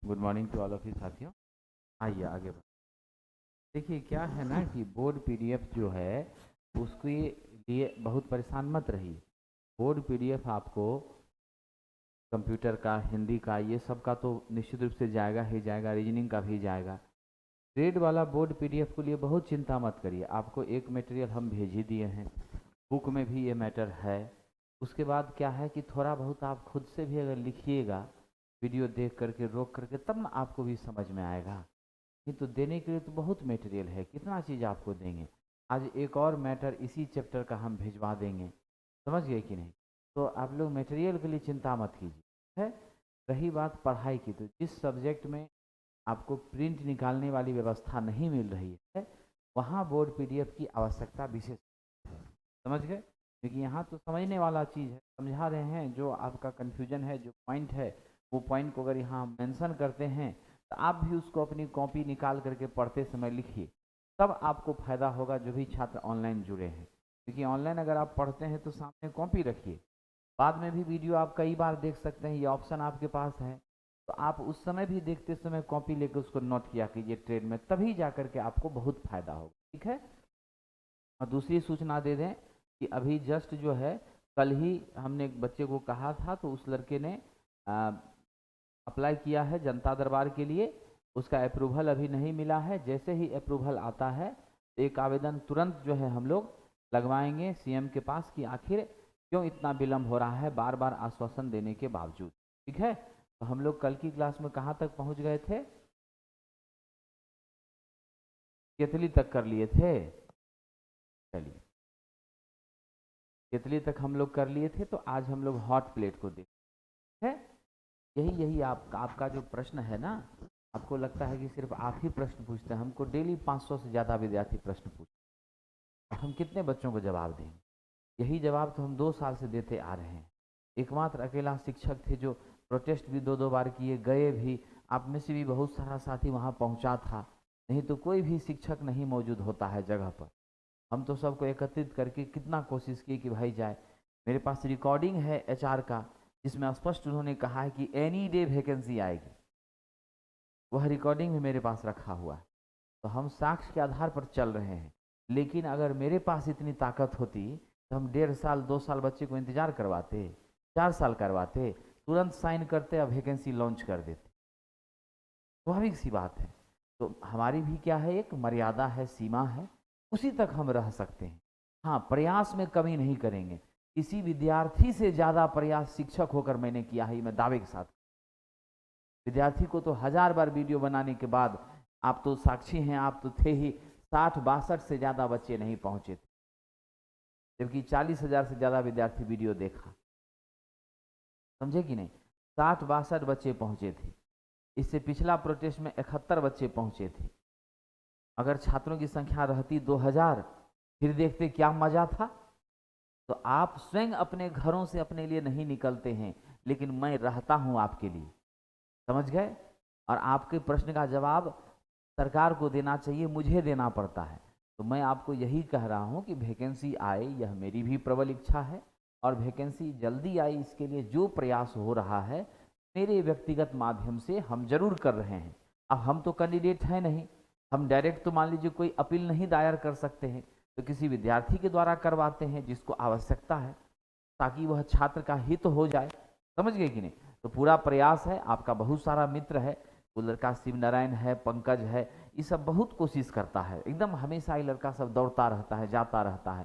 Good morning to all of you साथियों। आइए आगे बढ़। देखिए क्या है ना कि बोर्ड पीडीएफ जो है उसके लिए बहुत परेशान मत रहिए। बोर्ड पीडीएफ आपको कंप्यूटर का, हिंदी का, ये सब का तो निश्चित रूप से जाएगा ही जाएगा, रीजनिंग का भी जाएगा। ग्रेड वाला बोर्ड पीडीएफ के लिए बहुत चिंता मत करिए। आपको एक मटेरियल हम भेज ही दिए हैं, बुक में भी ये मैटर है। उसके बाद क्या है कि थोड़ा बहुत आप खुद से भी अगर लिखिएगा, वीडियो देख करके रोक करके, तब ना आपको भी समझ में आएगा। नहीं तो देने के लिए तो बहुत मटेरियल है, कितना चीज़ आपको देंगे। आज एक और मैटर इसी चैप्टर का हम भिजवा देंगे, समझ गए कि नहीं। तो आप लोग मटेरियल के लिए चिंता मत कीजिए है। रही बात पढ़ाई की, तो जिस सब्जेक्ट में आपको प्रिंट निकालने वाली व्यवस्था नहीं मिल रही है, वहाँ बोर्ड पीडीएफ की आवश्यकता विशेष है, समझ गए। क्योंकि यहाँ तो समझने वाला चीज़ है, समझा रहे हैं। जो आपका कन्फ्यूजन है, जो पॉइंट है, वो पॉइंट को अगर यहाँ मेंशन करते हैं तो आप भी उसको अपनी कॉपी निकाल करके पढ़ते समय लिखिए, तब आपको फायदा होगा। जो भी छात्र ऑनलाइन जुड़े हैं, क्योंकि ऑनलाइन अगर आप पढ़ते हैं तो सामने कॉपी रखिए, बाद में भी वीडियो आप कई बार देख सकते हैं, ये ऑप्शन आपके पास है। तो आप उस समय भी देखते समय कॉपी लेकर उसको नोट किया कीजिए ट्रेन में, तभी जा करके आपको बहुत फायदा होगा, ठीक है। और दूसरी सूचना दे दें कि अभी जस्ट जो है, कल ही हमने एक बच्चे को कहा था, तो उस लड़के ने अप्लाई किया है जनता दरबार के लिए। उसका अप्रूवल अभी नहीं मिला है। जैसे ही अप्रूवल आता है एक आवेदन तुरंत जो है हम लोग लगवाएंगे सीएम के पास कि आखिर क्यों इतना विलम्ब हो रहा है, बार बार आश्वासन देने के बावजूद, ठीक है। तो हम लोग कल की क्लास में कहाँ तक पहुँच गए थे? केतली तक कर लिए थे। चलिए, केतली तक हम लोग कर लिए थे। तो आज हम लोग हॉट प्लेट को देख है। यही यही आपका जो प्रश्न है ना, आपको लगता है कि सिर्फ आप ही प्रश्न पूछते हैं। हमको डेली 500 से ज़्यादा विद्यार्थी प्रश्न पूछते हैं, हम कितने बच्चों को जवाब देंगे। यही जवाब तो हम 2 साल से देते आ रहे हैं। एकमात्र अकेला शिक्षक थे जो प्रोटेस्ट भी 2-2 बार किए, गए भी। आप में से भी बहुत सारा साथी वहाँ पहुँचा था, नहीं तो कोई भी शिक्षक नहीं मौजूद होता है जगह पर। हम तो सबको एकत्रित करके कितना कोशिश की कि भाई जाए। मेरे पास रिकॉर्डिंग है एचआर का, जिसमें स्पष्ट उन्होंने कहा है कि एनी डे वैकेंसी आएगी। वह रिकॉर्डिंग भी मेरे पास रखा हुआ है। तो हम साक्ष्य के आधार पर चल रहे हैं। लेकिन अगर मेरे पास इतनी ताकत होती तो हम 1.5 साल 2 साल बच्चे को इंतजार करवाते, 4 साल करवाते, तुरंत साइन करते और वैकेंसी लॉन्च कर देते। स्वाभाविक सी बात है। तो हमारी भी क्या है, एक मर्यादा है, सीमा है, उसी तक हम रह सकते हैं। हाँ, प्रयास में कमी नहीं करेंगे। किसी विद्यार्थी से ज़्यादा प्रयास शिक्षक होकर मैंने किया है, मैं दावे के साथ। विद्यार्थी को तो 1000 बार वीडियो बनाने के बाद, आप तो साक्षी हैं, आप तो थे ही, 60-62 से ज़्यादा बच्चे नहीं पहुंचे थे, जबकि 40,000 से ज़्यादा विद्यार्थी वीडियो देखा, समझे कि नहीं। 60-62 बच्चे पहुंचे थे। इससे पिछला प्रोटेस्ट में 71 बच्चे पहुंचे थे। अगर छात्रों की संख्या रहती 2000, फिर देखते क्या मजा था। तो आप स्वयं अपने घरों से अपने लिए नहीं निकलते हैं, लेकिन मैं रहता हूं आपके लिए, समझ गए। और आपके प्रश्न का जवाब सरकार को देना चाहिए, मुझे देना पड़ता है। तो मैं आपको यही कह रहा हूं कि वैकेंसी आए, यह मेरी भी प्रबल इच्छा है। और वैकेंसी जल्दी आए, इसके लिए जो प्रयास हो रहा है मेरे व्यक्तिगत माध्यम से हम जरूर कर रहे हैं। अब हम तो कैंडिडेट हैं नहीं, हम डायरेक्ट तो मान लीजिए कोई अपील नहीं दायर कर सकते हैं, तो किसी विद्यार्थी के द्वारा करवाते हैं जिसको आवश्यकता है, ताकि वह छात्र का हित हो जाए, समझ गए कि नहीं। तो पूरा प्रयास है। आपका बहुत सारा मित्र है, वो लड़का शिव नारायण है, पंकज है, ये सब बहुत कोशिश करता है एकदम, हमेशा ये लड़का सब दौड़ता रहता है, जाता रहता है।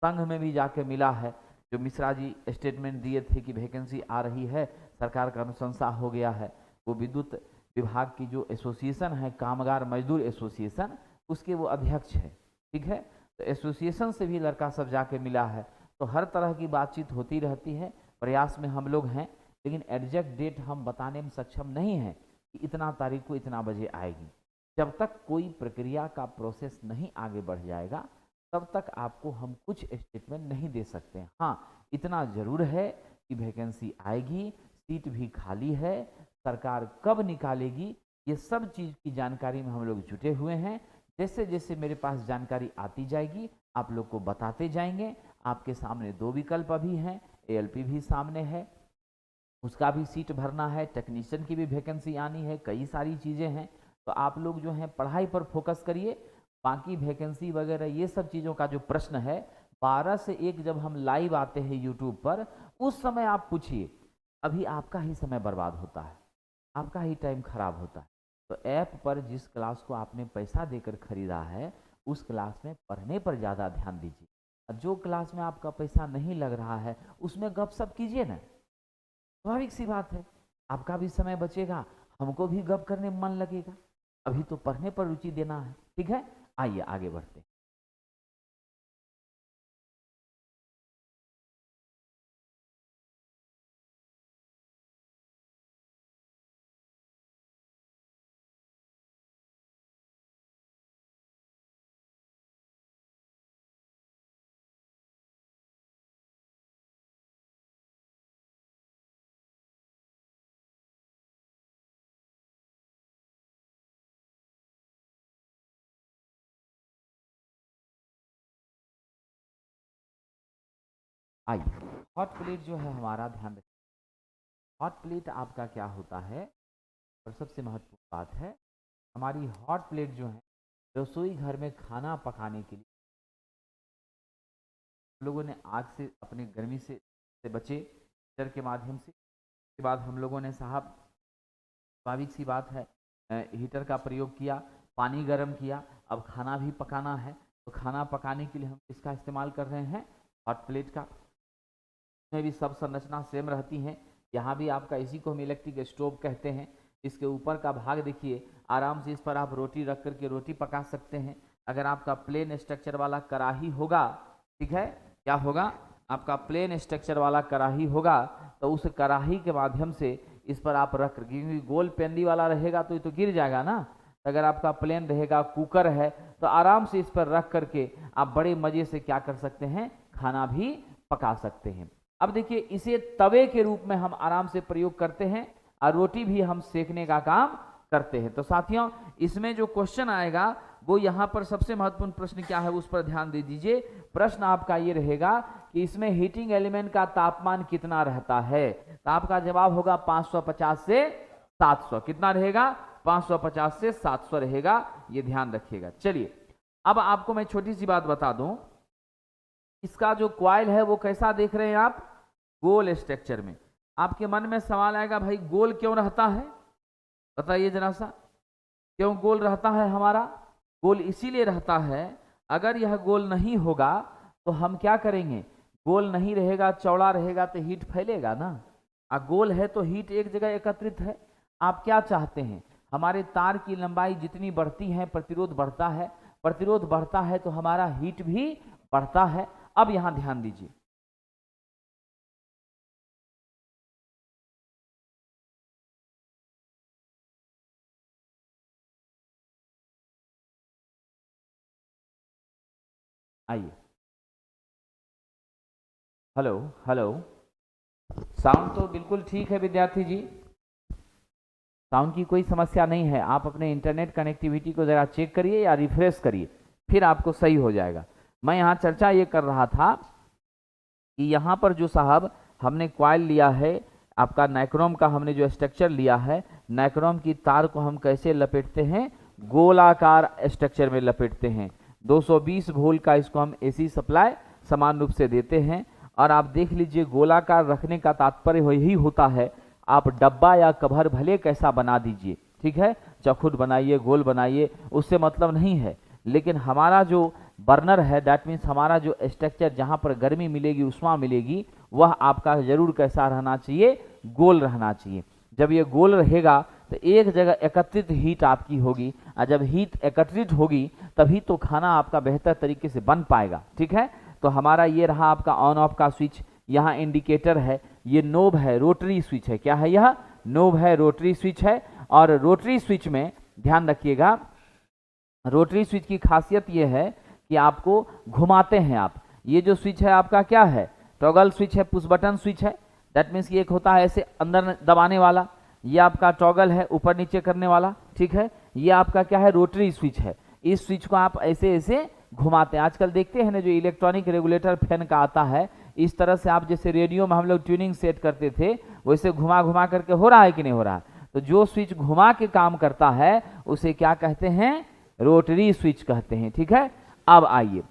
संघ में भी जाके मिला है, जो मिश्रा जी स्टेटमेंट दिए थे कि वैकेंसी आ रही है, सरकार का अनुशंसा हो गया है। वो विद्युत विभाग की जो एसोसिएशन है, कामगार मजदूर एसोसिएशन, उसके वो अध्यक्ष है, ठीक है। तो एसोसिएशन से भी लड़का सब जाके मिला है। तो हर तरह की बातचीत होती रहती है, प्रयास में हम लोग हैं। लेकिन एग्जैक्ट डेट हम बताने में सक्षम नहीं हैं कि इतना तारीख को इतना बजे आएगी। जब तक कोई प्रक्रिया का प्रोसेस नहीं आगे बढ़ जाएगा, तब तक आपको हम कुछ स्टेटमेंट नहीं दे सकते। हाँ, इतना जरूर है कि वैकेंसी आएगी, सीट भी खाली है, सरकार कब निकालेगी, ये सब चीज़ की जानकारी में हम लोग जुटे हुए हैं। जैसे जैसे मेरे पास जानकारी आती जाएगी, आप लोग को बताते जाएंगे। आपके सामने 2 विकल्प अभी हैं, एएलपी भी सामने है, उसका भी सीट भरना है, टेक्नीशियन की भी वैकेंसी आनी है, कई सारी चीज़ें हैं। तो आप लोग जो हैं पढ़ाई पर फोकस करिए, बाकी वैकेंसी वगैरह ये सब चीज़ों का जो प्रश्न है 12 से 1 जब हम लाइव आते हैं यूट्यूब पर, उस समय आप पूछिए। अभी आपका ही समय बर्बाद होता है, आपका ही टाइम खराब होता है। तो ऐप पर जिस क्लास को आपने पैसा देकर खरीदा है उस क्लास में पढ़ने पर ज़्यादा ध्यान दीजिए। और जो क्लास में आपका पैसा नहीं लग रहा है उसमें गपशप कीजिए ना, स्वाभाविक सी बात है, आपका भी समय बचेगा, हमको भी गप करने में मन लगेगा। अभी तो पढ़ने पर रुचि देना है, ठीक है। आइए आगे बढ़ते हैं। आइए, हॉट प्लेट जो है हमारा ध्यान रखिए। हॉट प्लेट आपका क्या होता है, और सबसे महत्वपूर्ण बात है, हमारी हॉट प्लेट जो है रसोई घर में खाना पकाने के लिए लोगों ने आग से अपने गर्मी से बचे हीटर के माध्यम से। उसके बाद हम लोगों ने साहब, स्वाभाविक सी बात है, हीटर का प्रयोग किया, पानी गर्म किया, अब खाना भी पकाना है। तो खाना पकाने के लिए हम इसका इस्तेमाल कर रहे हैं, हॉट प्लेट का। इसमें भी सब संरचना सेम रहती है। यहाँ भी आपका, इसी को हम इलेक्ट्रिक स्टोव कहते हैं। इसके ऊपर का भाग देखिए, आराम से इस पर आप रोटी रख करके रोटी पका सकते हैं। अगर आपका प्लेन स्ट्रक्चर वाला कढ़ाई होगा, ठीक है, क्या होगा, आपका प्लेन स्ट्रक्चर वाला कढ़ाई होगा तो उस कढ़ाई के माध्यम से इस पर आप रख, क्योंकि गोल पेंदी वाला रहेगा तो ये तो गिर जाएगा ना। अगर आपका प्लेन रहेगा, कुकर है, तो आराम से इस पर रख करके आप बड़े मजे से क्या कर सकते हैं, खाना भी पका सकते हैं। अब देखिए, इसे तवे के रूप में हम आराम से प्रयोग करते हैं और रोटी भी हम सेकने का काम करते हैं। तो साथियों, इसमें जो क्वेश्चन आएगा वो यहाँ पर सबसे महत्वपूर्ण प्रश्न क्या है उस पर ध्यान दे दीजिए। प्रश्न आपका ये रहेगा कि इसमें हीटिंग एलिमेंट का तापमान कितना रहता है। तो आपका जवाब होगा 550 से 700। कितना रहेगा, 550 से 700 रहेगा, ये ध्यान रखिएगा। चलिए, अब आपको मैं छोटी सी बात बता दूं, इसका जो क्वाइल है वो कैसा देख रहे हैं आप, गोल स्ट्रक्चर में। आपके मन में सवाल आएगा, भाई गोल क्यों रहता है, बताइए जरा सा, क्यों गोल रहता है हमारा। गोल इसीलिए रहता है, अगर यह गोल नहीं होगा तो हम क्या करेंगे, गोल नहीं रहेगा, चौड़ा रहेगा तो हीट फैलेगा ना। गोल है तो हीट एक जगह एकत्रित है। आप क्या चाहते हैं, हमारे तार की लंबाई जितनी बढ़ती है प्रतिरोध बढ़ता है, प्रतिरोध बढ़ता है तो हमारा हीट भी बढ़ता है। अब यहां ध्यान दीजिए, आइए, हेलो हेलो, साउंड तो बिल्कुल ठीक है विद्यार्थी जी, साउंड की कोई समस्या नहीं है। आप अपने इंटरनेट कनेक्टिविटी को ज़रा चेक करिए या रिफ्रेश करिए, फिर आपको सही हो जाएगा। मैं यहाँ चर्चा ये कर रहा था कि यहाँ पर जो साहब हमने कॉइल लिया है, आपका नाइक्रोम का हमने जो स्ट्रक्चर लिया है, नाइक्रोम की तार को हम कैसे लपेटते हैं, गोलाकार स्ट्रक्चर में लपेटते हैं। 220 वोल्ट का इसको हम एसी सप्लाई समान रूप से देते हैं। और आप देख लीजिए, गोलाकार रखने का तात्पर्य यही होता है, आप डब्बा या कवर भले कैसा बना दीजिए, ठीक है, चौखुट बनाइए, गोल बनाइए, उससे मतलब नहीं है। लेकिन हमारा जो बर्नर है, दैट मीन्स हमारा जो स्ट्रक्चर जहाँ पर गर्मी मिलेगी, उष्मा मिलेगी, वह आपका जरूर कैसा रहना चाहिए, गोल रहना चाहिए। जब ये गोल रहेगा तो एक जगह एकत्रित हीट आपकी होगी, और जब हीट एकत्रित होगी तभी तो खाना आपका बेहतर तरीके से बन पाएगा, ठीक है। तो हमारा ये रहा आपका ऑन ऑफ का स्विच, यहाँ इंडिकेटर है, ये नोब है, रोटरी स्विच है। क्या है, यह नोब है, रोटरी स्विच है। और रोटरी स्विच में ध्यान रखिएगा, रोटरी स्विच की खासियत यह है कि आपको घुमाते हैं आप। ये जो स्विच है आपका क्या है, टॉगल स्विच है, पुश बटन स्विच है। दैट मीन्स ये एक होता है ऐसे अंदर दबाने वाला, ये आपका टॉगल है ऊपर नीचे करने वाला, ठीक है। ये आपका क्या है, रोटरी स्विच है। इस स्विच को आप ऐसे ऐसे घुमाते हैं। आजकल देखते हैं ना, जो इलेक्ट्रॉनिक रेगुलेटर फैन का आता है, इस तरह से आप, जैसे रेडियो में हम लोग ट्यूनिंग सेट करते थे, वैसे घुमा घुमा करके हो रहा है कि नहीं हो रहा है? तो जो स्विच घुमा के काम करता है उसे क्या कहते हैं? रोटरी स्विच कहते हैं। ठीक है, अब आइए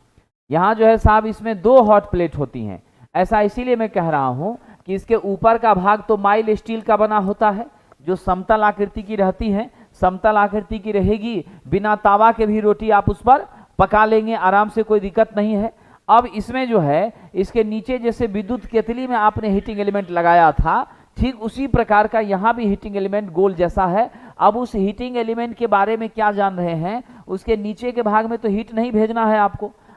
यहां जो है साहब इसमें दो हॉट प्लेट होती हैं। ऐसा इसीलिए मैं कह रहा हूं कि इसके ऊपर का भाग तो माइल्ड स्टील का बना होता है जो समतल आकृति की रहती है, समतल आकृति की रहेगी, बिना तावा के भी रोटी आप उस पर पका लेंगे आराम से, कोई दिक्कत नहीं है। अब इसमें जो है इसके नीचे जैसे विद्युत केतली में आपने हीटिंग एलिमेंट लगाया था, ठीक उसी प्रकार का यहाँ भी हीटिंग एलिमेंट गोल जैसा है। अब उस हीटिंग एलिमेंट के बारे में क्या जान रहे हैं? उसके नीचे के भाग में तो हीट नहीं भेजना है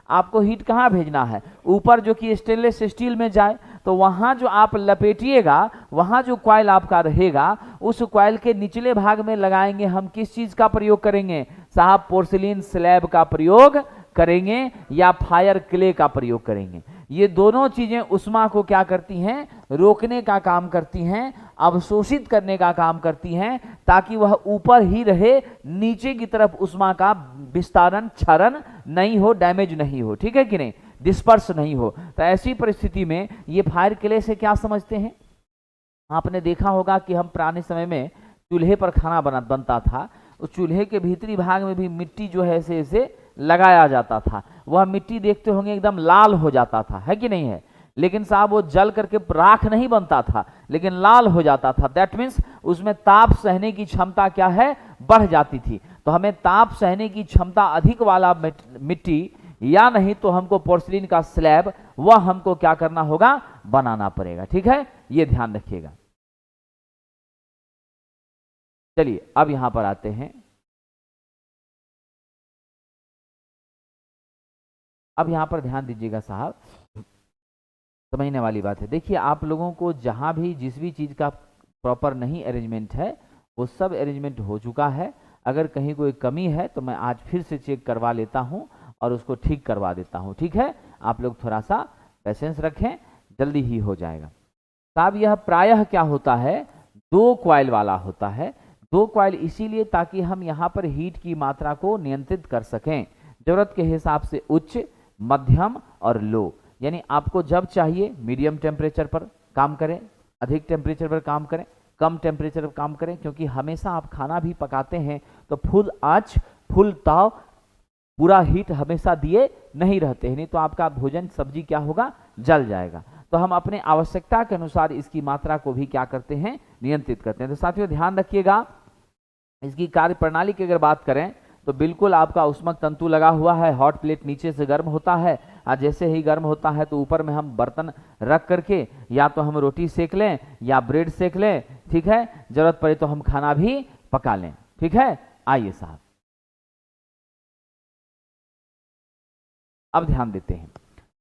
आपको हीट कहाँ भेजना है? ऊपर जो कि स्टेनलेस स्टील में जाए, तो वहां जो आप लपेटिएगा वहां जो कॉइल आपका रहेगा उस कॉइल के निचले भाग में लगाएंगे हम किस चीज का प्रयोग करेंगे साहब? पोर्सिलीन स्लैब का प्रयोग करेंगे या फायर क्ले का प्रयोग करेंगे। ये दोनों चीजें उष्मा को क्या करती हैं? रोकने का काम करती हैं, अवशोषित करने का काम करती हैं, ताकि वह ऊपर ही रहे, नीचे की तरफ उष्मा का विस्तारण क्षरण नहीं हो, डैमेज नहीं हो। ठीक है कि नहीं? डिस्पर्स नहीं हो। तो ऐसी परिस्थिति में ये फायर क्ले से क्या समझते हैं? आपने देखा होगा कि हम पुराने समय में चूल्हे पर खाना बनता था, उस चूल्हे के भीतरी भाग में भी मिट्टी जो है ऐसे लगाया जाता था। वह मिट्टी देखते होंगे एकदम लाल हो जाता था, है कि नहीं है? लेकिन साहब वो जल करके राख नहीं बनता था, लेकिन लाल हो जाता था। दैट मीन्स उसमें ताप सहने की क्षमता क्या है? बढ़ जाती थी। तो हमें ताप सहने की क्षमता अधिक वाला मिट्टी या नहीं तो हमको पोर्सिलीन का स्लैब वह हमको क्या करना होगा? बनाना पड़ेगा। ठीक है, ये ध्यान रखिएगा। चलिए अब यहां पर आते हैं। अब यहां पर ध्यान दीजिएगा साहब, समझने वाली बात है। देखिए आप लोगों को जहां भी जिस भी चीज का प्रॉपर नहीं अरेंजमेंट है वो सब अरेंजमेंट हो चुका है। अगर कहीं कोई कमी है तो मैं आज फिर से चेक करवा लेता हूं और उसको ठीक करवा देता हूं। ठीक है, आप लोग थोड़ा सा पेशेंस रखें, जल्दी ही हो जाएगा साहब। यह प्रायः क्या होता है? दो कॉइल वाला होता है। दो कॉइल इसीलिए ताकि हम यहाँ पर हीट की मात्रा को नियंत्रित कर सकें, जरूरत के हिसाब से उच्च, मध्यम और लो। यानी आपको जब चाहिए मीडियम टेम्परेचर पर काम करें, अधिक टेम्परेचर पर काम करें, कम टेम्परेचर पर काम करें, क्योंकि हमेशा आप खाना भी पकाते हैं तो फुल आंच, फुल ताव, पूरा हीट हमेशा दिए नहीं रहते हैं, नहीं तो आपका भोजन सब्जी क्या होगा? जल जाएगा। तो हम अपने आवश्यकता के अनुसार इसकी मात्रा को भी क्या करते हैं? नियंत्रित करते हैं। तो साथियों ध्यान रखिएगा, इसकी कार्य प्रणाली की अगर बात करें तो बिल्कुल आपका उष्मक तंतु लगा हुआ है। हॉट प्लेट नीचे से गर्म होता है और जैसे ही गर्म होता है तो ऊपर में हम बर्तन रख करके या तो हम रोटी सेक लें या ब्रेड सेक लें। ठीक है, जरूरत पड़े तो हम खाना भी पका लें। ठीक है, आइए साहब अब ध्यान देते हैं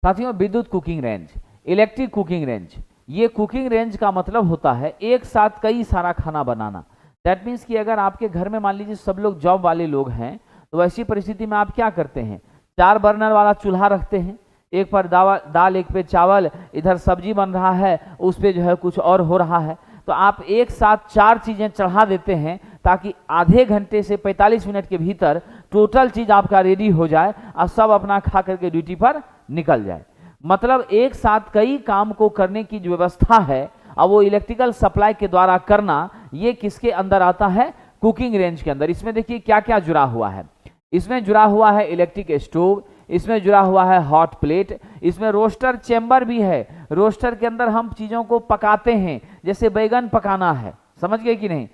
साथियों, विद्युत cooking range, electric cooking range. ये कुकिंग रेंज का मतलब होता है एक साथ कई सारा खाना बनाना। दैट मीन्स कि अगर आपके घर में मान लीजिए सब लोग जॉब वाले लोग हैं तो वैसी परिस्थिति में आप क्या करते हैं? 4 बर्नर वाला चूल्हा रखते हैं, एक पर दाल, एक पे चावल, इधर सब्जी बन रहा है, उस पे जो है कुछ और हो रहा है। तो आप एक साथ 4 चीजें चढ़ा देते हैं ताकि आधे घंटे से 45 मिनट के भीतर टोटल चीज आपका रेडी हो जाए और सब अपना खा करके ड्यूटी पर निकल जाए। मतलब एक साथ कई काम को करने की जो व्यवस्था है और वो इलेक्ट्रिकल सप्लाई के द्वारा करना, ये किसके अंदर आता है? कुकिंग रेंज के अंदर। इसमें देखिए क्या क्या जुड़ा हुआ है। इसमें जुड़ा हुआ है इलेक्ट्रिक स्टोव, इसमें जुड़ा हुआ है हॉट प्लेट, इसमें रोस्टर चेंबर भी है। रोस्टर के अंदर हम चीजों को पकाते हैं, जैसे बैगन पकाना है, समझ गए कि नहीं?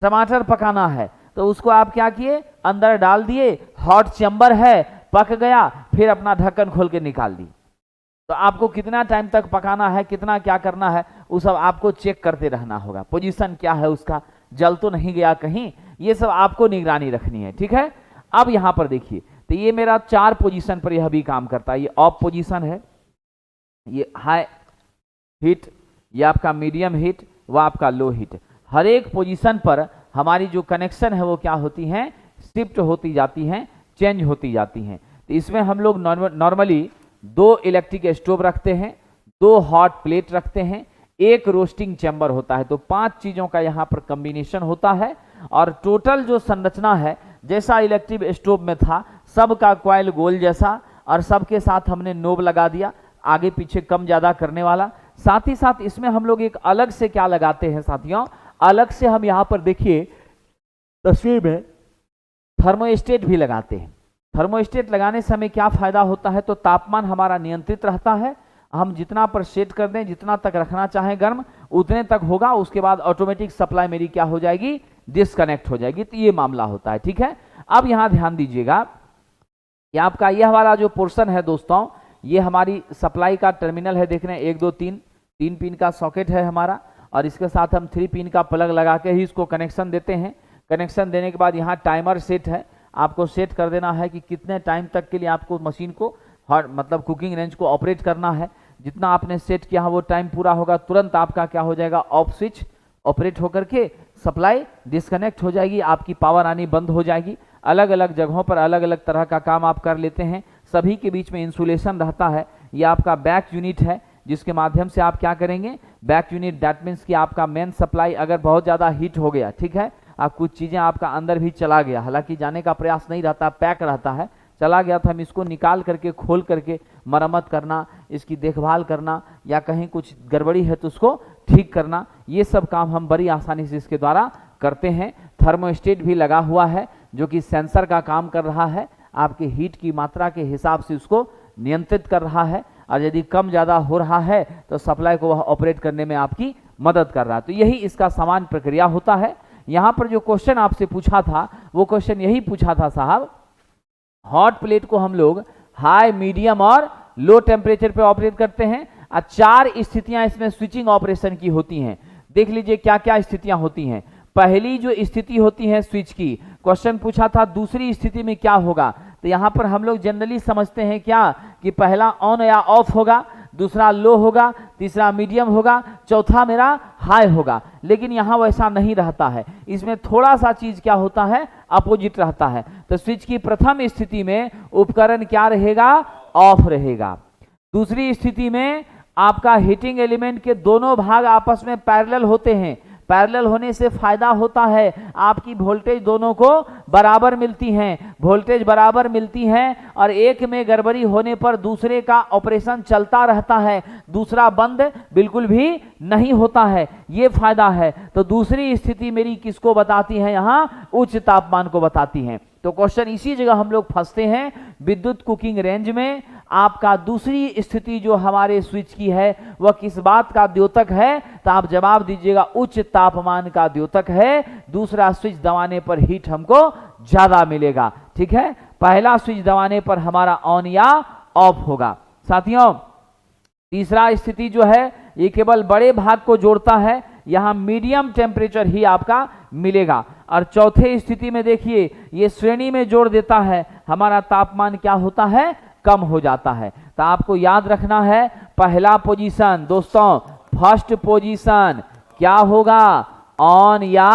टमाटर पकाना है तो उसको आप क्या किए? अंदर डाल दिए, हॉट चेंबर है, पक गया, फिर अपना ढक्कन खोल के निकाल दी। तो आपको कितना टाइम तक पकाना है, कितना क्या करना है, वो सब आपको चेक करते रहना होगा। पोजीशन क्या है उसका, जल तो नहीं गया कहीं, ये सब आपको निगरानी रखनी है। ठीक है, अब यहां पर देखिए तो ये मेरा 4 पोजीशन पर यह भी काम करता है। ये ऑफ पोजीशन है, ये हाई हीट, ये आपका मीडियम हीट, व आपका लो हीट। हर एक पोजीशन पर हमारी जो कनेक्शन है वो क्या होती हैं? शिफ्ट होती जाती हैं, चेंज होती जाती हैं। तो इसमें हम लोग नॉर्मली 2 इलेक्ट्रिक स्टोव रखते हैं, 2 हॉट प्लेट रखते हैं, 1 रोस्टिंग चैम्बर होता है। तो 5 चीजों का यहाँ पर कॉम्बिनेशन होता है और टोटल जो संरचना है जैसा इलेक्ट्रिक स्टोव में था, सबका कॉइल गोल जैसा, और सबके साथ हमने नोब लगा दिया, आगे पीछे कम ज्यादा करने वाला, साथ ही साथ इसमें हम लोग एक अलग से क्या लगाते हैं साथियों, अलग से हम यहाँ पर देखिए तस्वीर में थर्मोस्टेट भी लगाते हैं। थर्मोस्टेट लगाने से हमें क्या फायदा होता है, तो तापमान हमारा नियंत्रित रहता है। हम जितना पर सेट कर दें, जितना तक रखना चाहें गर्म, उतने तक होगा। उसके बाद ऑटोमेटिक सप्लाई मेरी क्या हो जाएगी, डिस्कनेक्ट हो जाएगी। तो ये मामला होता है, ठीक है। अब यहां ध्यान दीजिएगा कि आपका यह वाला जो पोर्शन है दोस्तों, ये हमारी सप्लाई का टर्मिनल है। देख रहे हैं 1 2 3 3 पिन का सॉकेट है हमारा, और इसके साथ हम 3 पिन का प्लग लगा के ही इसको कनेक्शन देते हैं। कनेक्शन देने के बाद यहाँ टाइमर सेट है, आपको सेट कर देना है कि कितने टाइम तक के लिए आपको मशीन को मतलब कुकिंग रेंज को ऑपरेट करना है। जितना आपने सेट किया वो टाइम पूरा होगा, तुरंत आपका क्या हो जाएगा, ऑफ स्विच ऑपरेट होकर के सप्लाई डिस्कनेक्ट हो जाएगी, आपकी पावर आनी बंद हो जाएगी। अलग अलग जगहों पर अलग अलग तरह का काम आप कर लेते हैं, सभी के बीच में इंसुलेशन रहता है। ये आपका बैक यूनिट है, जिसके माध्यम से आप क्या करेंगे, बैक यूनिट दैट मीन्स कि आपका मेन सप्लाई अगर बहुत ज़्यादा हीट हो गया, ठीक है, आप कुछ चीज़ें आपका अंदर भी चला गया, हालांकि जाने का प्रयास नहीं रहता, पैक रहता है, चला गया तो हम इसको निकाल करके खोल करके मरम्मत करना, इसकी देखभाल करना, या कहीं कुछ गड़बड़ी है तो उसको ठीक करना, ये सब काम हम बड़ी आसानी से इसके द्वारा करते हैं। थर्मोस्टेट भी लगा हुआ है जो कि सेंसर का काम कर रहा है, आपके हीट की मात्रा के हिसाब से उसको नियंत्रित कर रहा है, और यदि कम ज़्यादा हो रहा है तो सप्लाई को वह ऑपरेट करने में आपकी मदद कर रहा है। तो यही इसका समान प्रक्रिया होता है। यहाँ पर जो क्वेश्चन आपसे पूछा था वो क्वेश्चन यही पूछा था साहब, हॉट प्लेट को हम लोग हाई, मीडियम और लो टेम्परेचर पे ऑपरेट करते हैं। 4 स्थितियां इसमें स्विचिंग ऑपरेशन की होती हैं। देख लीजिए क्या क्या स्थितियां होती हैं। पहली जो स्थिति होती है स्विच की, क्वेश्चन पूछा था दूसरी स्थिति में क्या होगा, तो यहां पर हम लोग जनरली समझते हैं क्या कि पहला ऑन या ऑफ होगा, दूसरा लो होगा, तीसरा मीडियम होगा, चौथा मेरा हाई होगा। लेकिन यहाँ वैसा नहीं रहता है, इसमें थोड़ा सा चीज क्या होता है, अपोजिट रहता है। तो स्विच की प्रथम स्थिति में उपकरण क्या रहेगा, ऑफ रहेगा। दूसरी स्थिति में आपका हीटिंग एलिमेंट के दोनों भाग आपस में पैरेलल होते हैं। पैरेलल होने से फायदा होता है, आपकी वोल्टेज दोनों को बराबर मिलती हैं, वोल्टेज बराबर मिलती हैं, और एक में गड़बड़ी होने पर दूसरे का ऑपरेशन चलता रहता है, दूसरा बंद बिल्कुल भी नहीं होता है, ये फायदा है। तो दूसरी स्थिति मेरी किसको बताती है, यहाँ उच्च तापमान को बताती है। तो क्वेश्चन इसी जगह हम लोग फंसते हैं, विद्युत कुकिंग रेंज में आपका दूसरी स्थिति जो हमारे स्विच की है वह किस बात का द्योतक है, तो आप जवाब दीजिएगा उच्च तापमान का द्योतक है। दूसरा स्विच दबाने पर हीट हमको ज्यादा मिलेगा, ठीक है। पहला स्विच दबाने पर हमारा ऑन या ऑफ होगा। साथियों तीसरा स्थिति जो है ये केवल बड़े भाग को जोड़ता है, यहां मीडियम टेम्परेचर ही आपका मिलेगा। और चौथे स्थिति में देखिए ये श्रेणी में जोड़ देता है, हमारा तापमान क्या होता है, कम हो जाता है। तो आपको याद रखना है पहला पोजीशन दोस्तों, फर्स्ट पोजीशन क्या होगा, ऑन या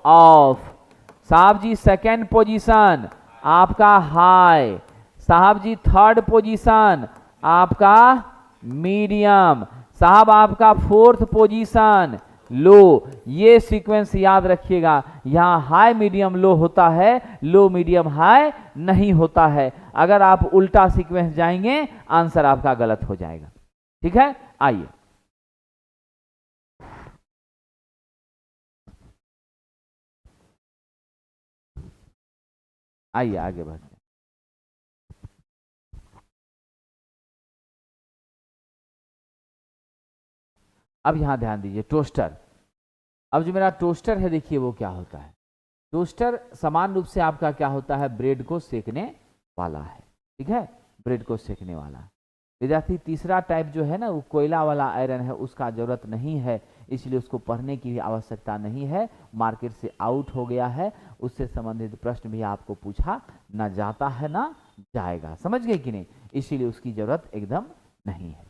ऑफ। साहब जी सेकेंड पोजीशन आपका हाई, साहब जी थर्ड पोजीशन आपका मीडियम, साहब आपका फोर्थ पोजीशन लो। ये सीक्वेंस याद रखिएगा, यहां हाई मीडियम लो होता है, लो मीडियम हाई नहीं होता है। अगर आप उल्टा सीक्वेंस जाएंगे आंसर आपका गलत हो जाएगा, ठीक है। आइए आइए आगे बढ़ते हैं। अब यहां ध्यान दीजिए टोस्टर। अब जो मेरा टोस्टर है देखिए वो क्या होता है, टोस्टर समान रूप से आपका क्या होता है, ब्रेड को सेकने वाला है, ठीक है, ब्रेड को सेकने वाला। विद्यार्थी तीसरा टाइप जो है ना वो कोयला वाला आयरन है, उसका जरूरत नहीं है, इसलिए उसको पढ़ने की भी आवश्यकता नहीं है, मार्केट से आउट हो गया है, उससे संबंधित प्रश्न भी आपको पूछा ना जाता है ना जाएगा, समझ गए कि नहीं, इसीलिए उसकी जरूरत एकदम नहीं है।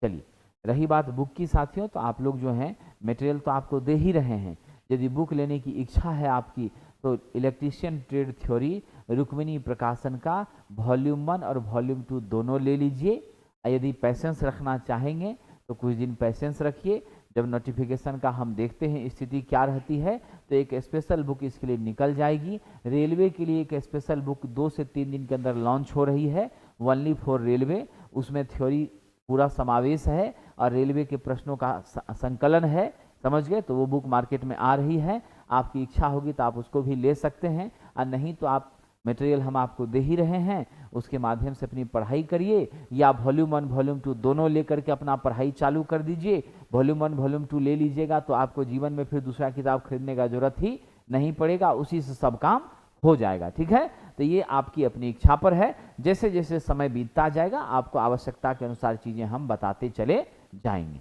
चलिए रही बात बुक की साथियों, तो आप लोग जो हैं मटेरियल तो आपको दे ही रहे हैं, यदि बुक लेने की इच्छा है आपकी तो इलेक्ट्रीशियन ट्रेड थ्योरी रुक्मिणी प्रकाशन का वॉल्यूम 1 और वॉल्यूम 2 दोनों ले लीजिए। यदि पैसेंस रखना चाहेंगे तो कुछ दिन पैसेंस रखिए, जब नोटिफिकेशन का हम देखते हैं स्थिति क्या रहती है तो एक स्पेशल बुक इसके लिए निकल जाएगी। रेलवे के लिए एक स्पेशल बुक 2 से 3 दिन के अंदर लॉन्च हो रही है, ओनली फॉर रेलवे, उसमें थ्योरी पूरा समावेश है और रेलवे के प्रश्नों का संकलन है, समझ गए। तो वो बुक मार्केट में आ रही है, आपकी इच्छा होगी तो आप उसको भी ले सकते हैं, और नहीं तो आप मटेरियल हम आपको दे ही रहे हैं, उसके माध्यम से अपनी पढ़ाई करिए, या वॉल्यूम 1 वॉल्यूम 2 दोनों लेकर के अपना पढ़ाई चालू कर दीजिए। वॉल्यूम 1 वॉल्यूम 2 ले लीजिएगा तो आपको जीवन में फिर दूसरा किताब खरीदने का जरूरत ही नहीं पड़ेगा, उसी से सब काम हो जाएगा, ठीक है। तो ये आपकी अपनी इच्छा पर है, जैसे जैसे समय बीतता जाएगा आपको आवश्यकता के अनुसार चीजें हम बताते चले जाएंगे,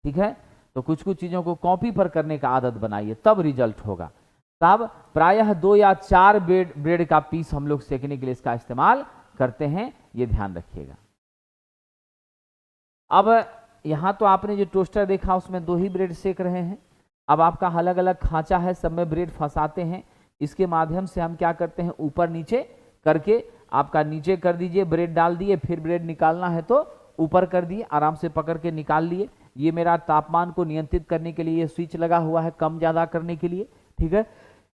ठीक है। तो कुछ कुछ चीजों को कॉपी पर करने का आदत बनाइए, तब रिजल्ट होगा। तब प्रायः 2 या 4 ब्रेड का पीस हम लोग सेकने के लिए इसका इस्तेमाल करते हैं, ये ध्यान रखिएगा। अब यहां तो आपने जो टोस्टर देखा उसमें 2 ही ब्रेड सेक रहे हैं। अब आपका अलग अलग खांचा है, सब में ब्रेड फंसाते हैं। इसके माध्यम से हम क्या करते हैं, ऊपर नीचे करके आपका नीचे कर दीजिए, ब्रेड डाल दिए, फिर ब्रेड निकालना है तो ऊपर कर दिए, आराम से पकड़ के निकाल लिए। ये मेरा तापमान को नियंत्रित करने के लिए ये स्विच लगा हुआ है, कम ज्यादा करने के लिए, ठीक है।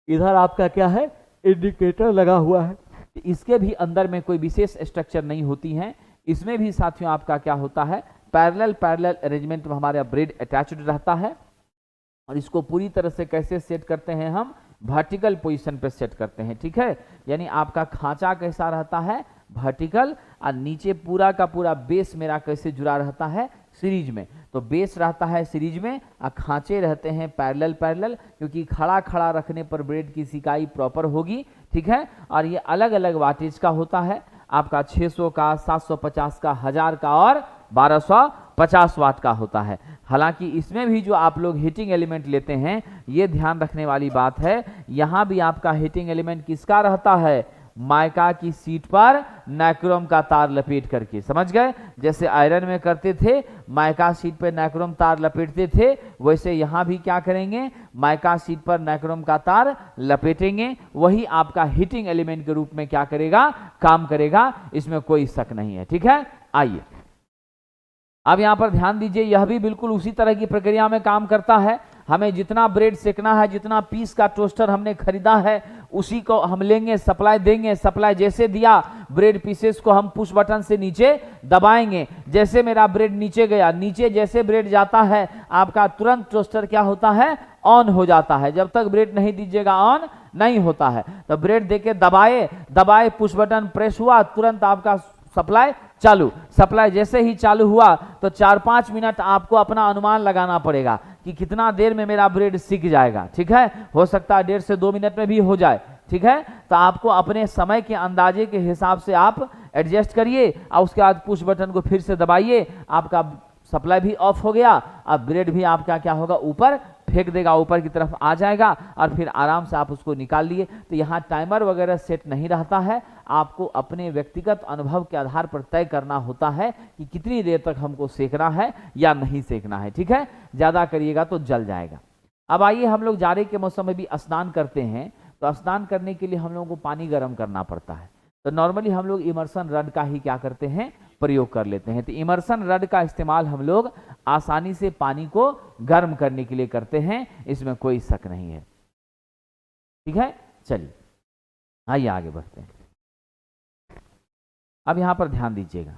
इधर आपका क्या है, इंडिकेटर लगा हुआ है। इसके भी अंदर में कोई विशेष स्ट्रक्चर नहीं होती है, इसमें भी साथियों आपका क्या होता है, पैरेलल अरेंजमेंट में हमारा ब्रेड अटैच्ड रहता है। और इसको पूरी तरह से कैसे सेट करते हैं, हम वर्टिकल पोजीशन पे सेट करते हैं, ठीक है। यानी आपका खांचा कैसा रहता है, वर्टिकल, और नीचे पूरा का पूरा बेस मेरा कैसे जुड़ा रहता है, सीरीज में। तो बेस रहता है सीरीज में और खांचे रहते हैं पैरेलल, क्योंकि खड़ा खड़ा रखने पर ब्रेड की सिकाई प्रॉपर होगी, ठीक है। और ये अलग अलग वाटेज का होता है, आपका 600 का, 750 का, 1000 का और 1250 वाट का होता है। हालांकि इसमें भी जो आप लोग हीटिंग एलिमेंट लेते हैं, ये ध्यान रखने वाली बात है, यहां भी आपका हीटिंग एलिमेंट किसका रहता है, माइका की सीट पर नाइक्रोम का तार लपेट करके, समझ गए। जैसे आयरन में करते थे, माइका सीट पर नाइक्रोम तार लपेटते थे, वैसे यहां भी क्या करेंगे, माइका सीट पर नाइक्रोम का तार लपेटेंगे, वही आपका हीटिंग एलिमेंट के रूप में क्या करेगा, काम करेगा, इसमें कोई शक नहीं है, ठीक है। आइए अब यहां पर ध्यान दीजिए, यह भी बिल्कुल उसी तरह की प्रक्रिया में काम करता है। हमें जितना ब्रेड सेकना है, जितना पीस का टोस्टर हमने खरीदा है, उसी को हम लेंगे, सप्लाई देंगे। सप्लाई जैसे दिया, ब्रेड पीसेस को हम पुश बटन से नीचे दबाएंगे। जैसे मेरा ब्रेड नीचे गया, नीचे जैसे ब्रेड जाता है, आपका तुरंत टोस्टर क्या होता है, ऑन हो जाता है। जब तक ब्रेड नहीं दीजिएगा ऑन नहीं होता है। तो ब्रेड देके दबाए, पुश बटन प्रेस हुआ, तुरंत आपका सप्लाई चालू। सप्लाई जैसे ही चालू हुआ तो 4-5 मिनट आपको अपना अनुमान लगाना पड़ेगा कि कितना देर में मेरा ब्रेड सिक जाएगा, ठीक है। हो सकता है 1.5 से 2 मिनट में भी हो जाए, ठीक है। तो आपको अपने समय के अंदाजे के हिसाब से आप एडजस्ट करिए, और उसके बाद पुश बटन को फिर से दबाइए, आपका सप्लाई भी ऑफ हो गया। अब ब्रेड भी आपका क्या होगा, ऊपर फेंक देगा, ऊपर की तरफ आ जाएगा, और फिर आराम से आप उसको निकाल लिए। तो यहाँ टाइमर वगैरह सेट नहीं रहता है, आपको अपने व्यक्तिगत अनुभव के आधार पर तय करना होता है कि कितनी देर तक हमको सेकना है या नहीं सेकना है, ठीक है। ज्यादा करिएगा तो जल जाएगा। अब आइए, हम लोग जाड़े के मौसम में भी स्नान करते हैं, तो स्नान करने के लिए हम लोगों को पानी गर्म करना पड़ता है। तो नॉर्मली हम लोग इमर्सन रड का ही क्या करते हैं, प्रयोग कर लेते हैं। तो इमर्सन रड का इस्तेमाल हम लोग आसानी से पानी को गर्म करने के लिए करते हैं, इसमें कोई शक नहीं है, ठीक है। चलिए आइए आगे बढ़ते हैं। अब यहां पर ध्यान दीजिएगा,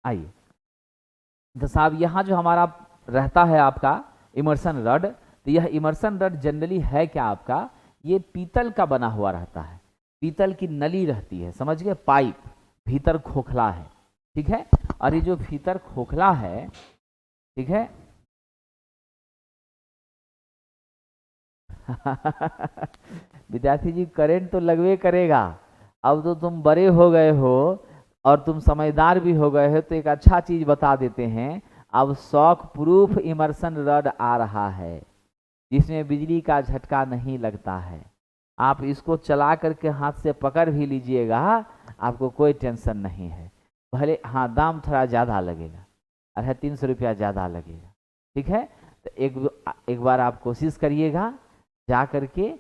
आइए तो साहब यहाँ जो हमारा रहता है आपका इमर्सन रड, तो यह इमर्सन रड जनरली है क्या आपका, ये पीतल का बना हुआ रहता है, पीतल की नली रहती है, समझ गए, पाइप, भीतर खोखला है, ठीक है। और ये जो भीतर खोखला है, ठीक है विद्यार्थी जी करंट तो लगवे करेगा, अब तो तुम बड़े हो गए हो और तुम समझदार भी हो गए हो, तो एक अच्छा चीज बता देते हैं, अब शॉक प्रूफ इमर्सन रड आ रहा है जिसमें बिजली का झटका नहीं लगता है। आप इसको चला करके हाथ से पकड़ भी लीजिएगा, आपको कोई टेंशन नहीं है। भले हाँ दाम थोड़ा ज़्यादा लगेगा, 350 रुपया ज़्यादा लगेगा, ठीक है। तो एक बार आप कोशिश करिएगा, जा करके